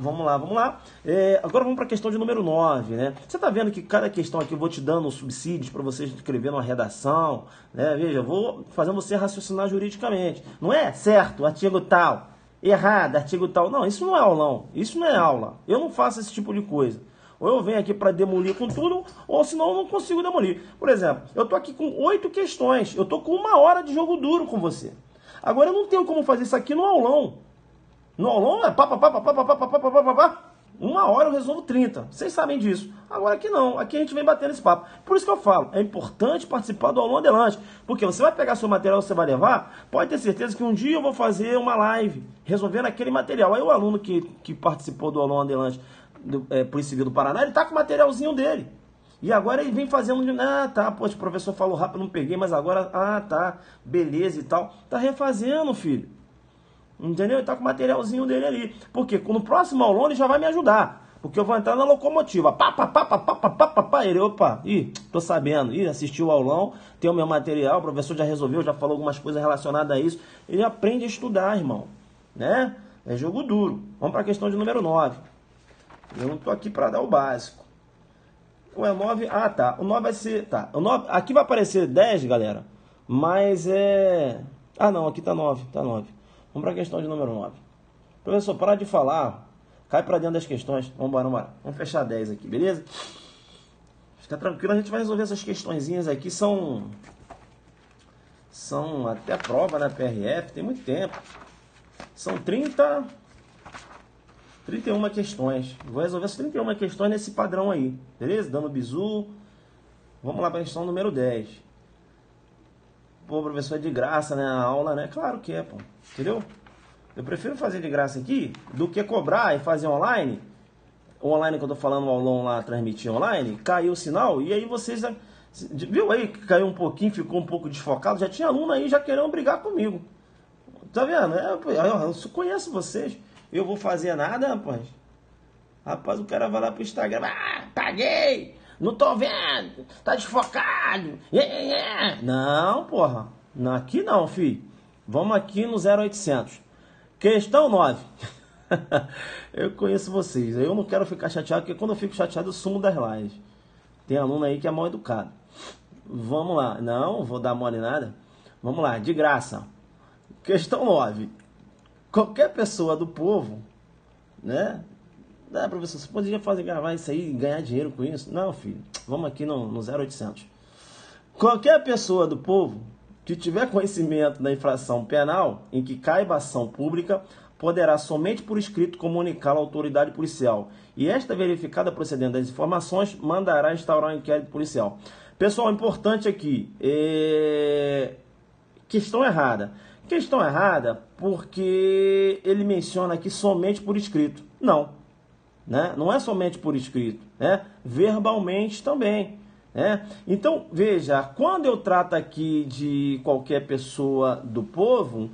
Agora vamos para a questão de número 9, né? Você está vendo que cada questão aqui eu vou te dando subsídios para você escrever uma redação, né? Veja, eu vou fazendo você raciocinar juridicamente. Não é certo, artigo tal, errado, artigo tal. Não, isso não é aulão, isso não é aula. Eu não faço esse tipo de coisa. Ou eu venho aqui para demolir com tudo, ou senão eu não consigo demolir. Por exemplo, eu estou aqui com 8 questões. Eu estou com 1 hora de jogo duro com você. Agora eu não tenho como fazer isso aqui no aulão. No aulão é pá. 1 hora eu resolvo 30. Vocês sabem disso. Agora aqui não. Aqui a gente vem batendo esse papo. Por isso que eu falo, é importante participar do aulão adelante. Porque você vai pegar seu material, você vai levar, pode ter certeza que um dia eu vou fazer uma live resolvendo aquele material. Aí o aluno que participou do aulão adelante Polícia Civil do Paraná, ele tá com o materialzinho dele. E agora ele vem fazendo, tá, poxa, o professor falou rápido, não peguei, mas agora, tá, beleza e tal. Tá refazendo, filho. Entendeu? Ele tá com o materialzinho dele ali. Porque no próximo aulão ele já vai me ajudar. Porque eu vou entrar na locomotiva. Ele, opa, tô sabendo. Assistiu o aulão, tem o meu material, o professor já resolveu, já falou algumas coisas relacionadas a isso. Ele aprende a estudar, irmão. Né? É jogo duro. Vamos para a questão de número 9. Eu não tô aqui para dar o básico. O 9, tá. O 9 vai ser, tá. O 9, aqui vai aparecer 10, galera. Mas não, aqui tá 9, tá 9. Vamos para a questão de número 9. Professor, para de falar. Cai para dentro das questões. Vamos embora. Vamos fechar 10 aqui, beleza? Fica tranquilo, a gente vai resolver essas questõezinhas aqui. São até prova, né? PRF, tem muito tempo. São 31 questões. Vou resolver essas 31 questões nesse padrão aí. Beleza? Dando bizu. Vamos lá para a questão número 10. Pô, professor, é de graça, né? A aula, né? Claro que é, pô. Entendeu? Eu prefiro fazer de graça aqui do que cobrar e fazer online. O online que eu tô falando, o aulão lá, transmitir online, caiu o sinal e aí vocês... Viu aí que caiu um pouquinho, ficou um pouco desfocado? Já tinha aluno aí já querendo brigar comigo. Tá vendo? Eu conheço vocês. Eu vou fazer nada, rapaz. Rapaz, o cara vai lá pro Instagram. Paguei! Não tô vendo! Tá desfocado! Não, porra. Aqui não, filho. Vamos aqui no 0800. Questão 9. Eu conheço vocês. Eu não quero ficar chateado, porque quando eu fico chateado eu sumo das lives. Tem aluno aí que é mal educado. Vamos lá. Não, vou dar mole nada. Vamos lá, de graça. Questão 9. Qualquer pessoa do povo, né? Professor, você poderia gravar isso aí e ganhar dinheiro com isso? Não, filho. Vamos aqui no 0800. Qualquer pessoa do povo que tiver conhecimento da infração penal em que caiba ação pública, poderá somente por escrito comunicá-la à autoridade policial. E esta verificada procedendo das informações, mandará instaurar um inquérito policial. Pessoal, importante aqui, questão errada. Questão errada porque ele menciona aqui somente por escrito. Não, né? Não é somente por escrito, né? Verbalmente também. Então, veja, quando eu trato aqui de qualquer pessoa do povo,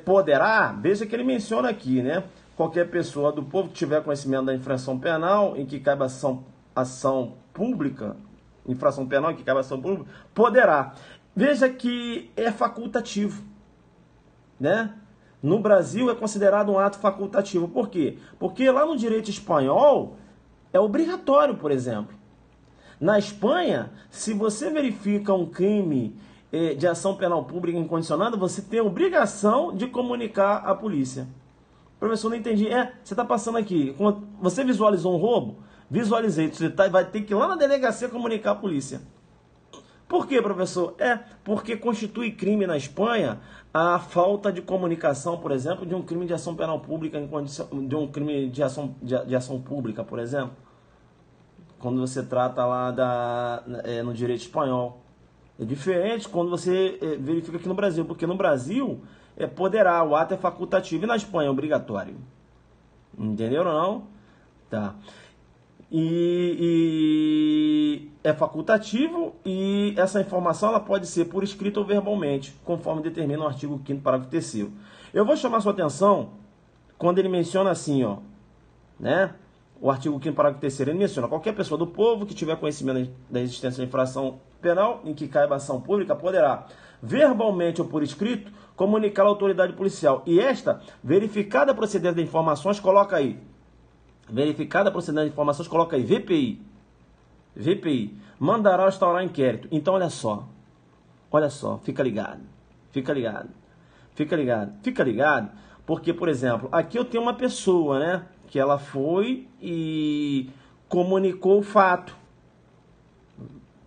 poderá, veja que ele menciona aqui, né? Qualquer pessoa do povo que tiver conhecimento da infração penal em que caiba ação pública, infração penal em que caiba ação pública, poderá. Veja que é facultativo, né? No Brasil é considerado um ato facultativo. Por quê? Porque lá no direito espanhol é obrigatório, por exemplo. Na Espanha, se você verifica um crime de ação penal pública incondicionada, você tem a obrigação de comunicar à polícia. Professor, não entendi. Você está passando aqui. Você visualizou um roubo? Visualizei. Você vai ter que ir lá na delegacia comunicar à polícia. Por quê, professor? Porque constitui crime na Espanha a falta de comunicação, por exemplo, de um crime de ação penal pública, de um crime de ação pública, por exemplo. Quando você trata lá no direito espanhol. É diferente quando você verifica aqui no Brasil, porque no Brasil poderá, o ato é facultativo e na Espanha é obrigatório. Entenderam ou não? Tá. E é facultativo e essa informação ela pode ser por escrito ou verbalmente, conforme determina o artigo 5º, parágrafo 3º. Eu vou chamar sua atenção quando ele menciona assim, ó, né? O artigo 5º, parágrafo 3º, ele menciona: qualquer pessoa do povo que tiver conhecimento da existência de infração penal em que caiba ação pública poderá, verbalmente ou por escrito, comunicar à autoridade policial. E esta, verificada a procedência de informações, coloca aí. Verificada a procedência de informações, coloca aí. VPI. Mandará instaurar inquérito. Então, olha só, fica ligado. Porque, por exemplo, aqui eu tenho uma pessoa, né? Que ela foi e comunicou o fato.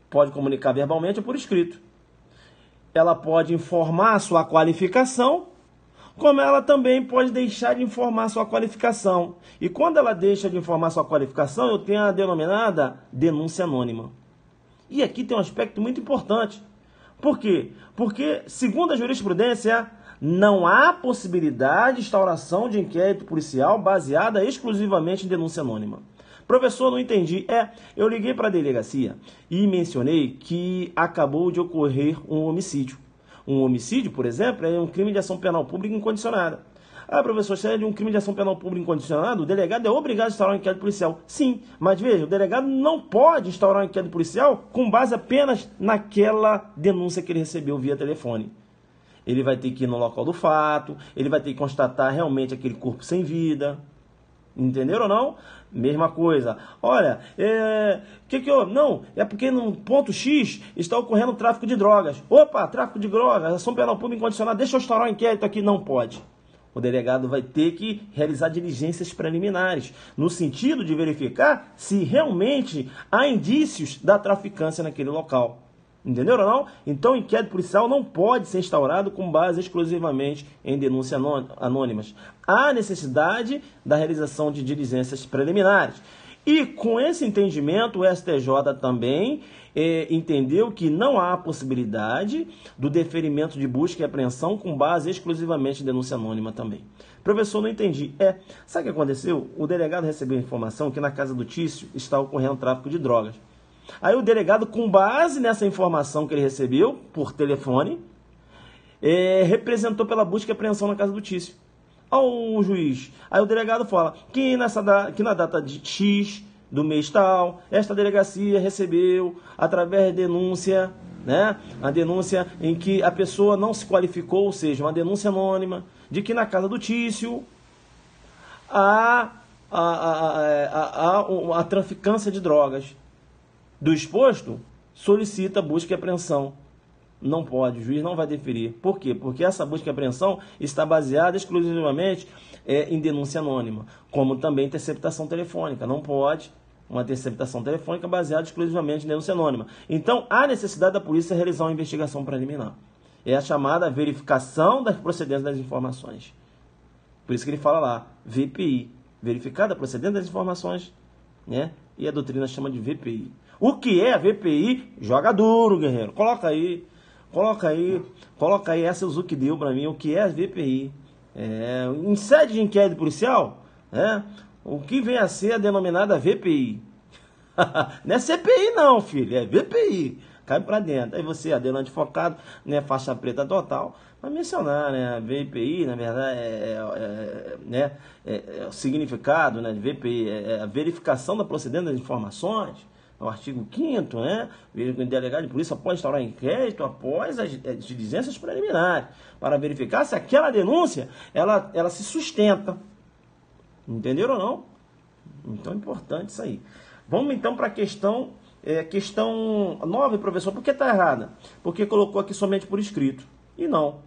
Pode comunicar verbalmente ou por escrito. Ela pode informar a sua qualificação, como ela também pode deixar de informar a sua qualificação. E quando ela deixa de informar a sua qualificação, eu tenho a denominada denúncia anônima. E aqui tem um aspecto muito importante. Por quê? Porque, segundo a jurisprudência, não há possibilidade de instauração de inquérito policial baseada exclusivamente em denúncia anônima. Professor, não entendi. Eu liguei para a delegacia e mencionei que acabou de ocorrer um homicídio. Um homicídio, por exemplo, é um crime de ação penal pública incondicionada. Ah, professor, se é de um crime de ação penal pública incondicionada, o delegado é obrigado a instaurar um inquérito policial. Sim, mas veja, o delegado não pode instaurar um inquérito policial com base apenas naquela denúncia que ele recebeu via telefone. Ele vai ter que ir no local do fato, ele vai ter que constatar realmente aquele corpo sem vida. Entenderam ou não? Mesma coisa. Olha, não, é porque no ponto X está ocorrendo tráfico de drogas. Opa, tráfico de drogas, ação penal pública incondicionada, deixa eu instaurar um inquérito aqui. Não pode. O delegado vai ter que realizar diligências preliminares, no sentido de verificar se realmente há indícios da traficância naquele local. Entenderam ou não? Então, o inquérito policial não pode ser instaurado com base exclusivamente em denúncias anônimas. Há necessidade da realização de diligências preliminares. E com esse entendimento, o STJ também entendeu que não há possibilidade do deferimento de busca e apreensão com base exclusivamente em denúncia anônima também. Professor, não entendi. Sabe o que aconteceu? O delegado recebeu informação que na casa do Tício está ocorrendo tráfico de drogas. Aí o delegado, com base nessa informação que ele recebeu por telefone, representou pela busca e apreensão na casa do Tício. Ao juiz. Aí o delegado fala que na data de X do mês tal, esta delegacia recebeu, através de denúncia, né, a denúncia em que a pessoa não se qualificou, ou seja, uma denúncia anônima, de que na casa do Tício há a traficância de drogas. Do exposto, solicita busca e apreensão. Não pode, o juiz não vai deferir. Por quê? Porque essa busca e apreensão está baseada exclusivamente em denúncia anônima, como também interceptação telefônica. Não pode uma interceptação telefônica baseada exclusivamente em denúncia anônima. Então, há necessidade da polícia realizar uma investigação preliminar. É a chamada verificação das procedências das informações. Por isso que ele fala lá, VPI, verificada a procedência das informações, né? E a doutrina chama de VPI. O que é a VPI? Joga duro, guerreiro. Coloca aí essa o que deu para mim, o que é a VPI. Em sede de inquérito policial, o que vem a ser a denominada VPI. Não é CPI não, filho, é VPI. Cai para dentro. Aí você, adelante focado, né, faixa preta total, vai mencionar, né, a VPI, na verdade, o significado, né, de VPI, é a verificação da procedência das informações. O artigo 5º, né? O delegado de polícia pode instaurar inquérito após as diligências preliminares, para verificar se aquela denúncia ela se sustenta. Entenderam ou não? Então é importante isso aí. Vamos então para a questão 9, professor. Por que está errada? Porque colocou aqui somente por escrito. E não.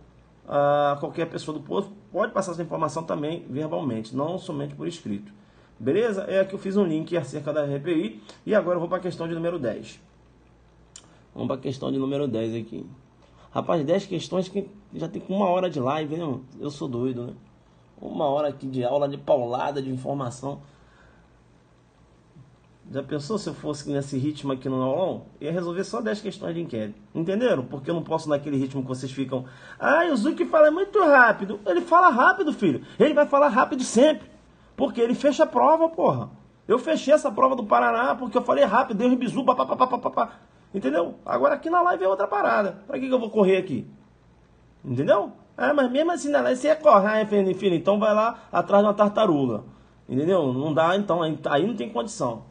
Qualquer pessoa do povo pode passar essa informação também verbalmente, não somente por escrito. Beleza? Aqui eu fiz um link acerca da VPI. E agora eu vou para a questão de número 10. Vamos para a questão de número 10 aqui. Rapaz, 10 questões que já tem 1 hora de live, né? Eu sou doido, né? 1 hora aqui de aula, de paulada, de informação. Já pensou se eu fosse nesse ritmo aqui no aulão? Ia resolver só 10 questões de inquérito. Entenderam? Porque eu não posso naquele ritmo que vocês ficam... o Zuki fala muito rápido. Ele fala rápido, filho. Ele vai falar rápido sempre. Porque ele fecha a prova, porra. Eu fechei essa prova do Paraná porque eu falei rápido, dei um bizu, papapá. Entendeu? Agora aqui na live é outra parada. Pra que eu vou correr aqui? Entendeu? Mas mesmo assim na live você ia correr, filho. Então vai lá atrás de uma tartaruga. Entendeu? Não dá, então. Aí não tem condição.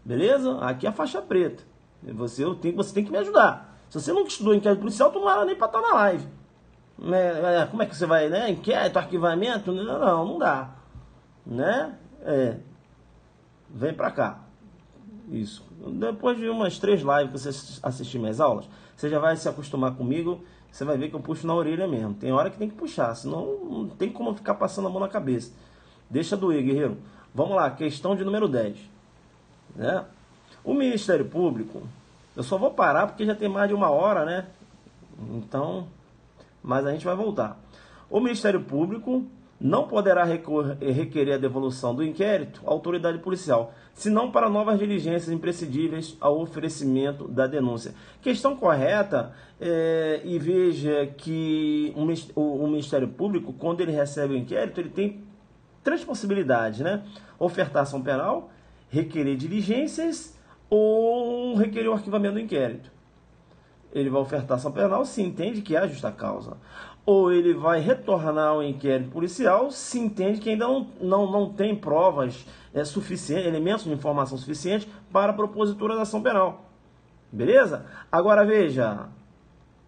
Beleza? Aqui é a faixa preta. Você tem que me ajudar. Se você não estudou inquérito policial, tu não era nem pra estar na live. Como é que você vai, né? Inquérito, arquivamento? Não dá. Né? Vem pra cá. Isso. Depois de umas 3 lives que você assistir minhas aulas, você já vai se acostumar comigo. Você vai ver que eu puxo na orelha mesmo. Tem hora que tem que puxar, senão não tem como ficar passando a mão na cabeça. Deixa doer, guerreiro. Vamos lá, questão de número 10. Né? O Ministério Público, eu só vou parar porque já tem mais de 1 hora, né? Então, mas a gente vai voltar. O Ministério Público não poderá requerer a devolução do inquérito à autoridade policial, senão para novas diligências imprescindíveis ao oferecimento da denúncia. Questão correta, e veja que o Ministério Público, quando ele recebe o inquérito, ele tem 3 possibilidades, né? Ofertação penal, requerer diligências ou requerer o arquivamento do inquérito. Ele vai ofertar ação penal se entende que há justa causa. Ou ele vai retornar ao inquérito policial se entende que ainda não tem provas suficientes, elementos de informação suficientes para a propositura da ação penal. Beleza? Agora veja,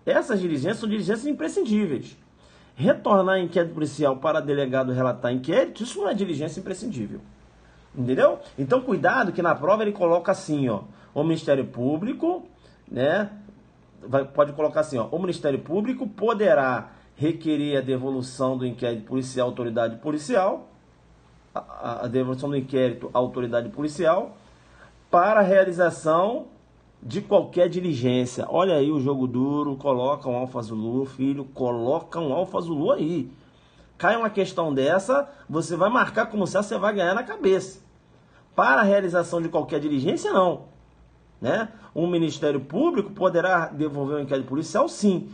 essas diligências são diligências imprescindíveis. Retornar inquérito policial para delegado relatar inquérito, isso não é diligência imprescindível. Entendeu? Então cuidado que na prova ele coloca assim, ó, o Ministério Público, né, pode colocar assim, ó, o Ministério Público poderá requerer a devolução do inquérito policial à autoridade policial, a devolução do inquérito à autoridade policial para a realização de qualquer diligência. Olha aí o jogo duro, coloca um Alfa Zulu, filho, coloca um Alfa Zulu aí. Cai uma questão dessa, você vai marcar como se você vai ganhar na cabeça. Para a realização de qualquer diligência, não. Né? O Ministério Público poderá devolver o inquérito policial, sim,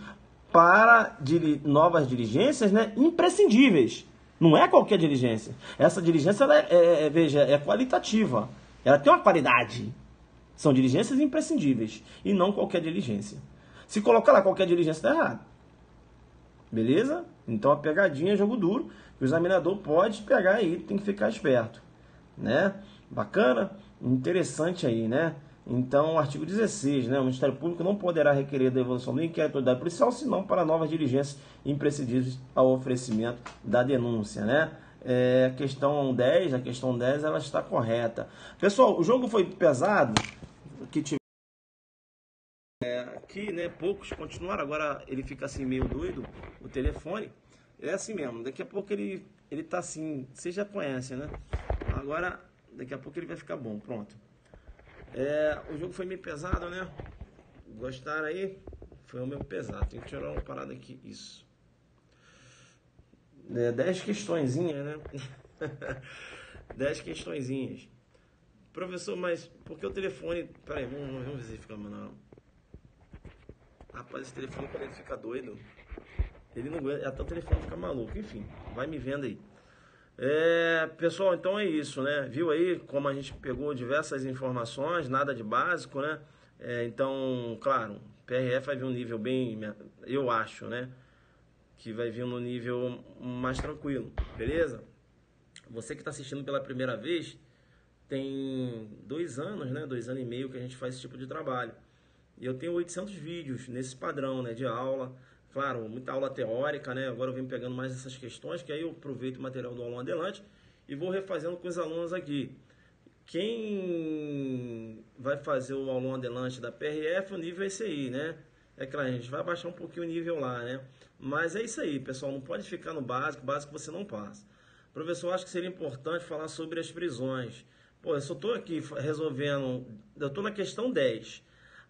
para novas diligências, né, imprescindíveis. Não é qualquer diligência. Essa diligência ela veja, é qualitativa. Ela tem uma qualidade. São diligências imprescindíveis e não qualquer diligência. Se colocar lá qualquer diligência, está errado. Beleza? Então a pegadinha é jogo duro. O examinador pode pegar aí, tem que ficar esperto. Né? Bacana? Interessante aí, né? Então, artigo 16, né? O Ministério Público não poderá requerer a devolução do inquérito à autoridade policial, senão para novas diligências imprescindíveis ao oferecimento da denúncia, né? A questão 10 ela está correta. Pessoal, o jogo foi pesado, aqui, né? Poucos continuaram, agora ele fica assim meio doido, o telefone. É assim mesmo, daqui a pouco ele tá assim, vocês já conhecem, né? Agora, daqui a pouco ele vai ficar bom, pronto. O jogo foi meio pesado, né? Gostaram aí? Foi o meu pesado. Tem que tirar uma parada aqui. Isso. 10 questõezinhas, né? 10 questõezinhas. Professor, mas por que o telefone... Peraí, vamos ver se fica manual. Rapaz, esse telefone quando ele fica doido, ele não aguenta, até o telefone fica maluco. Enfim, vai me vendo aí. Pessoal, então é isso, né? Viu aí como a gente pegou diversas informações, nada de básico, né? Então, claro, PRF vai vir um nível bem, eu acho, né? Que vai vir no nível mais tranquilo, beleza? Você que está assistindo pela primeira vez, tem 2 anos, né? 2 anos e meio que a gente faz esse tipo de trabalho. E eu tenho 800 vídeos nesse padrão, né? De aula. Claro, muita aula teórica, né? Agora eu venho pegando mais essas questões, que aí eu aproveito o material do aulão adelante e vou refazendo com os alunos aqui. Quem vai fazer o aulão adelante da PRF, o nível é esse aí, né? É claro, a gente vai baixar um pouquinho o nível lá, né? Mas é isso aí, pessoal, não pode ficar no básico você não passa. Professor, acho que seria importante falar sobre as prisões. Pô, eu só estou aqui resolvendo, eu estou na questão 10.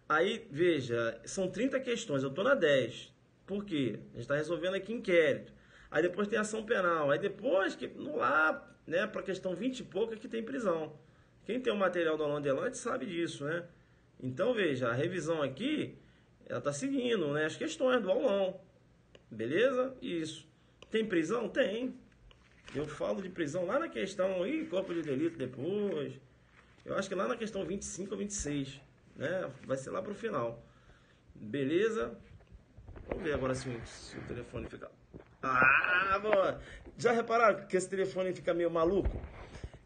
Aí, veja, são 30 questões, eu estou na 10. Por quê? A gente está resolvendo aqui inquérito. Aí depois tem ação penal. Aí depois, lá, né, para a questão 20 e pouco, é que tem prisão. Quem tem o material do aulão adelante sabe disso, né? Então, veja, a revisão aqui, ela está seguindo, né, as questões do aulão. Beleza? Isso. Tem prisão? Tem. Eu falo de prisão lá na questão, corpo de delito depois. Eu acho que lá na questão 25 ou 26, né? Vai ser lá para o final. Beleza? Vamos ver agora se o telefone fica... boa! Já repararam que esse telefone fica meio maluco?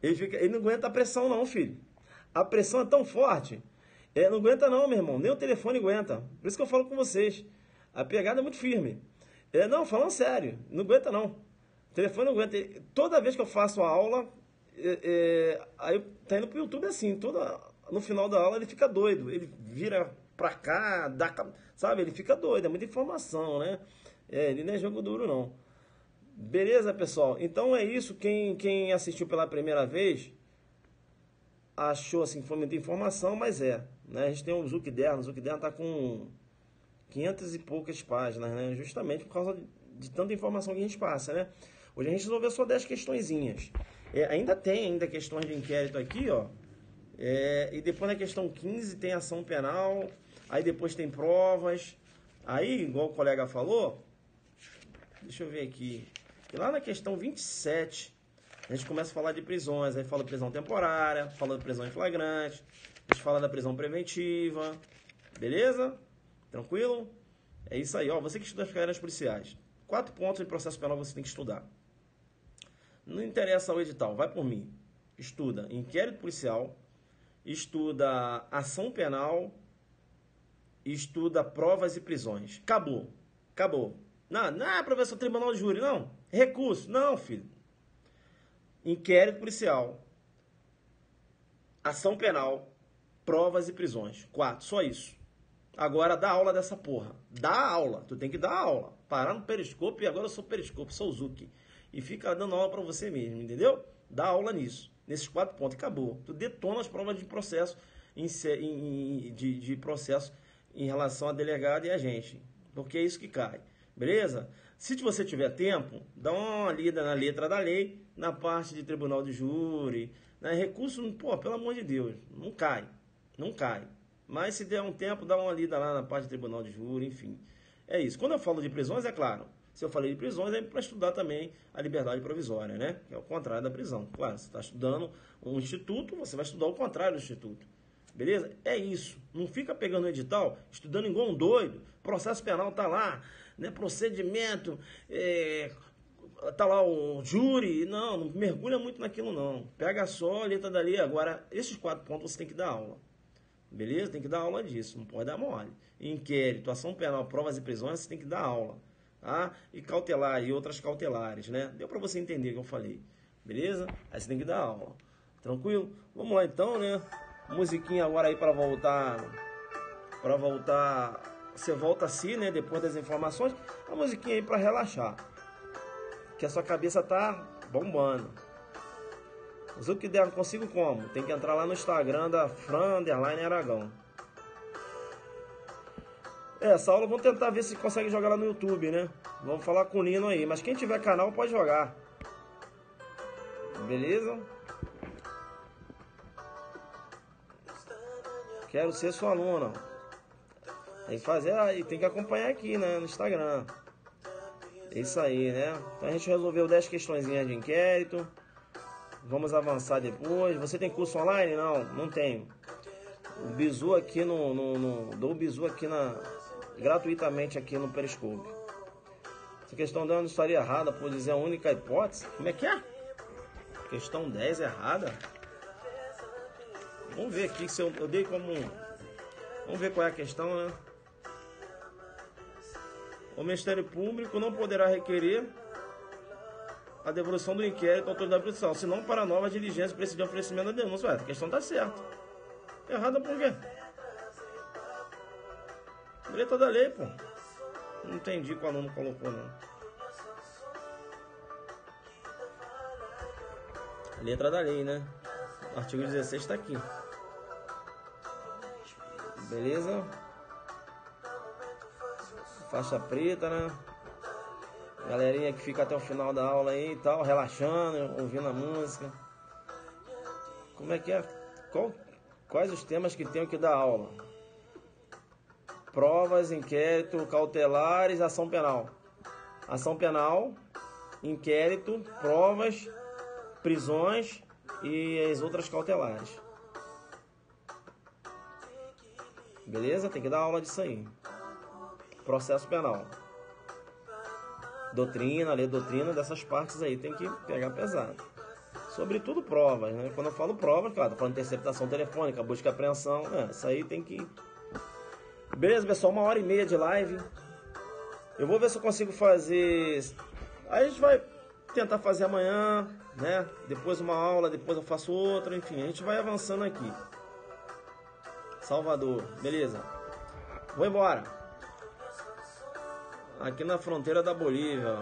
Ele não aguenta a pressão não, filho. A pressão é tão forte. Não aguenta não, meu irmão. Nem o telefone aguenta. Por isso que eu falo com vocês. A pegada é muito firme. Não, falando sério. Não aguenta não. O telefone não aguenta. Toda vez que eu faço a aula, aí tá indo pro YouTube assim. No final da aula ele fica doido. Ele vira pra cá, sabe? Ele fica doido. É muita informação, né? Ele não é jogo duro não. Beleza, pessoal? Então é isso. Quem assistiu pela primeira vez achou assim que foi muita informação, mas né? A gente tem o Zucderno. O Zucderno tá com 500 e poucas páginas, né? Justamente por causa de tanta informação que a gente passa, né? Hoje a gente resolveu só 10 questõezinhas. Ainda tem questões de inquérito aqui, ó. E depois na questão 15 tem ação penal. Aí depois tem provas. Aí, igual o colega falou, deixa eu ver aqui. E lá na questão 27, A gente começa a falar de prisões, aí fala de prisão temporária, fala de prisão em flagrante, a gente fala da prisão preventiva, beleza? Tranquilo? É isso aí, ó, você que estuda as carreiras policiais. 4 pontos de processo penal você tem que estudar. Não interessa o edital, vai por mim. Estuda inquérito policial, estuda ação penal, estuda provas e prisões. Acabou. Acabou. Não, professor, tribunal de júri, não. Recurso, não, filho. Inquérito policial, ação penal, provas e prisões. 4, só isso. Agora dá aula dessa porra. Dá aula, tu tem que dar aula. Parar no Periscope e agora eu sou Periscope, sou o Zuki. E fica dando aula pra você mesmo, entendeu? Dá aula nisso. Nesses 4 pontos, acabou. Tu detona as provas de processo de processo em relação a delegado e agente. Porque é isso que cai. Beleza? Se você tiver tempo, dá uma lida na letra da lei, na parte de tribunal de júri, né? Recurso, pô, pelo amor de Deus, não cai. Não cai. Mas se der um tempo, dá uma lida lá na parte de tribunal de júri, enfim. É isso. Quando eu falo de prisões, é claro. Se eu falei de prisões, é para estudar também a liberdade provisória, né? Que é o contrário da prisão. Claro, você está estudando um instituto, você vai estudar o contrário do instituto. Beleza? É isso. Não fica pegando o edital, estudando igual um doido. Processo penal tá lá, né? Procedimento, tá lá o júri. Não mergulha muito naquilo não. Pega só a letra da lei. Agora, esses 4 pontos você tem que dar aula. Beleza? Tem que dar aula disso, não pode dar mole. Inquérito, ação penal, provas e prisões, você tem que dar aula. Tá? E cautelar, e outras cautelares, né? Deu pra você entender o que eu falei. Beleza? Aí você tem que dar aula. Tranquilo? Vamos lá então, né? Musiquinha agora aí para voltar. Para voltar. Você volta assim, né? Depois das informações. A musiquinha aí para relaxar. Que a sua cabeça tá bombando. O que der, não consigo como? Tem que entrar lá no Instagram da Fran_Aragão. Essa aula vamos tentar ver se consegue jogar lá no YouTube, né? Vamos falar com o Nino aí. Mas quem tiver canal pode jogar. Beleza? Quero ser sua aluna. Tem que fazer aí, tem que acompanhar aqui, né? No Instagram. É isso aí, né? Então a gente resolveu 10 questõezinhas de inquérito. Vamos avançar depois. Você tem curso online? Não tenho. O bizu aqui dou o bizu aqui gratuitamente aqui no Periscope. Essa questão 10 não estaria errada por dizer a única hipótese. Como é que é? Questão 10 errada? Vamos ver aqui se eu dei como... Vamos ver qual é a questão, né? O Ministério Público não poderá requerer a devolução do inquérito à autoridade policial, senão para nova diligência precisa de oferecimento da denúncia. Ué, a questão tá certa. Errada por quê? Letra da lei, pô. Não entendi qual aluno colocou, não. Letra da lei, né? O artigo 16 tá aqui. Beleza? Faixa preta, né? Galerinha que fica até o final da aula aí e tal, relaxando, ouvindo a música. Como é que é? Quais os temas que tenho que dar aula? Provas, inquérito, cautelares, ação penal. Ação penal, inquérito, provas, prisões e as outras cautelares. Beleza? Tem que dar aula disso aí. Processo penal. Doutrina, ler doutrina dessas partes aí tem que pegar pesado. Sobretudo provas, né? Quando eu falo provas, claro, tô falando de interceptação telefônica, busca e apreensão, isso aí tem que... Beleza, pessoal, 1h30 de live. Eu vou ver se eu consigo fazer... Aí a gente vai tentar fazer amanhã, né? Depois uma aula, depois eu faço outra, enfim, a gente vai avançando aqui. Salvador, beleza. Vou embora. Aqui na fronteira da Bolívia,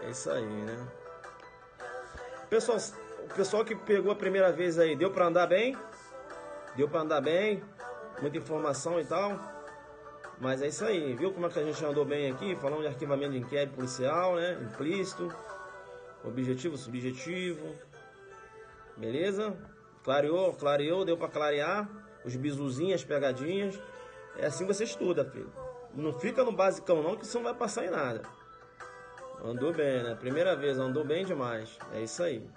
é isso aí, né? O pessoal que pegou a primeira vez aí, deu pra andar bem? Deu pra andar bem? Muita informação e tal. Mas é isso aí, viu como é que a gente andou bem aqui? Falando de arquivamento de inquérito policial, né? Implícito, objetivo, subjetivo. Beleza? Clareou, deu pra clarear. Os bizuzinhos, as pegadinhas. É assim que você estuda, filho. Não fica no basicão não, que você não vai passar em nada. Andou bem, né? Primeira vez, andou bem demais. É isso aí.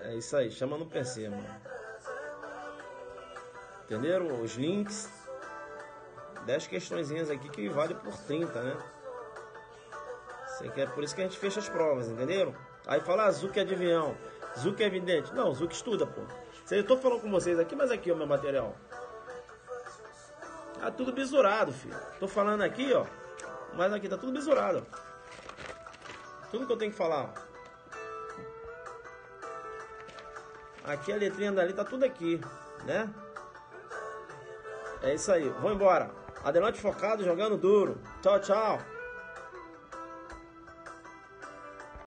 É isso aí, chama no PC, mano. Entenderam? Os links. 10 questõezinhas aqui que vale por 30, né? Por isso que a gente fecha as provas, entenderam? Aí fala, Zuc é adivinhão, Zuc é evidente. Não, Zuc estuda, pô. Eu tô falando com vocês aqui, mas aqui, ó, meu material. Ah, tudo bisurado, filho. Tô falando aqui, ó. Mas aqui tá tudo bisurado. Tudo que eu tenho que falar, ó. Aqui a letrinha dali tá tudo aqui, né? É isso aí. Vou embora. Adelante focado, jogando duro. Tchau, tchau.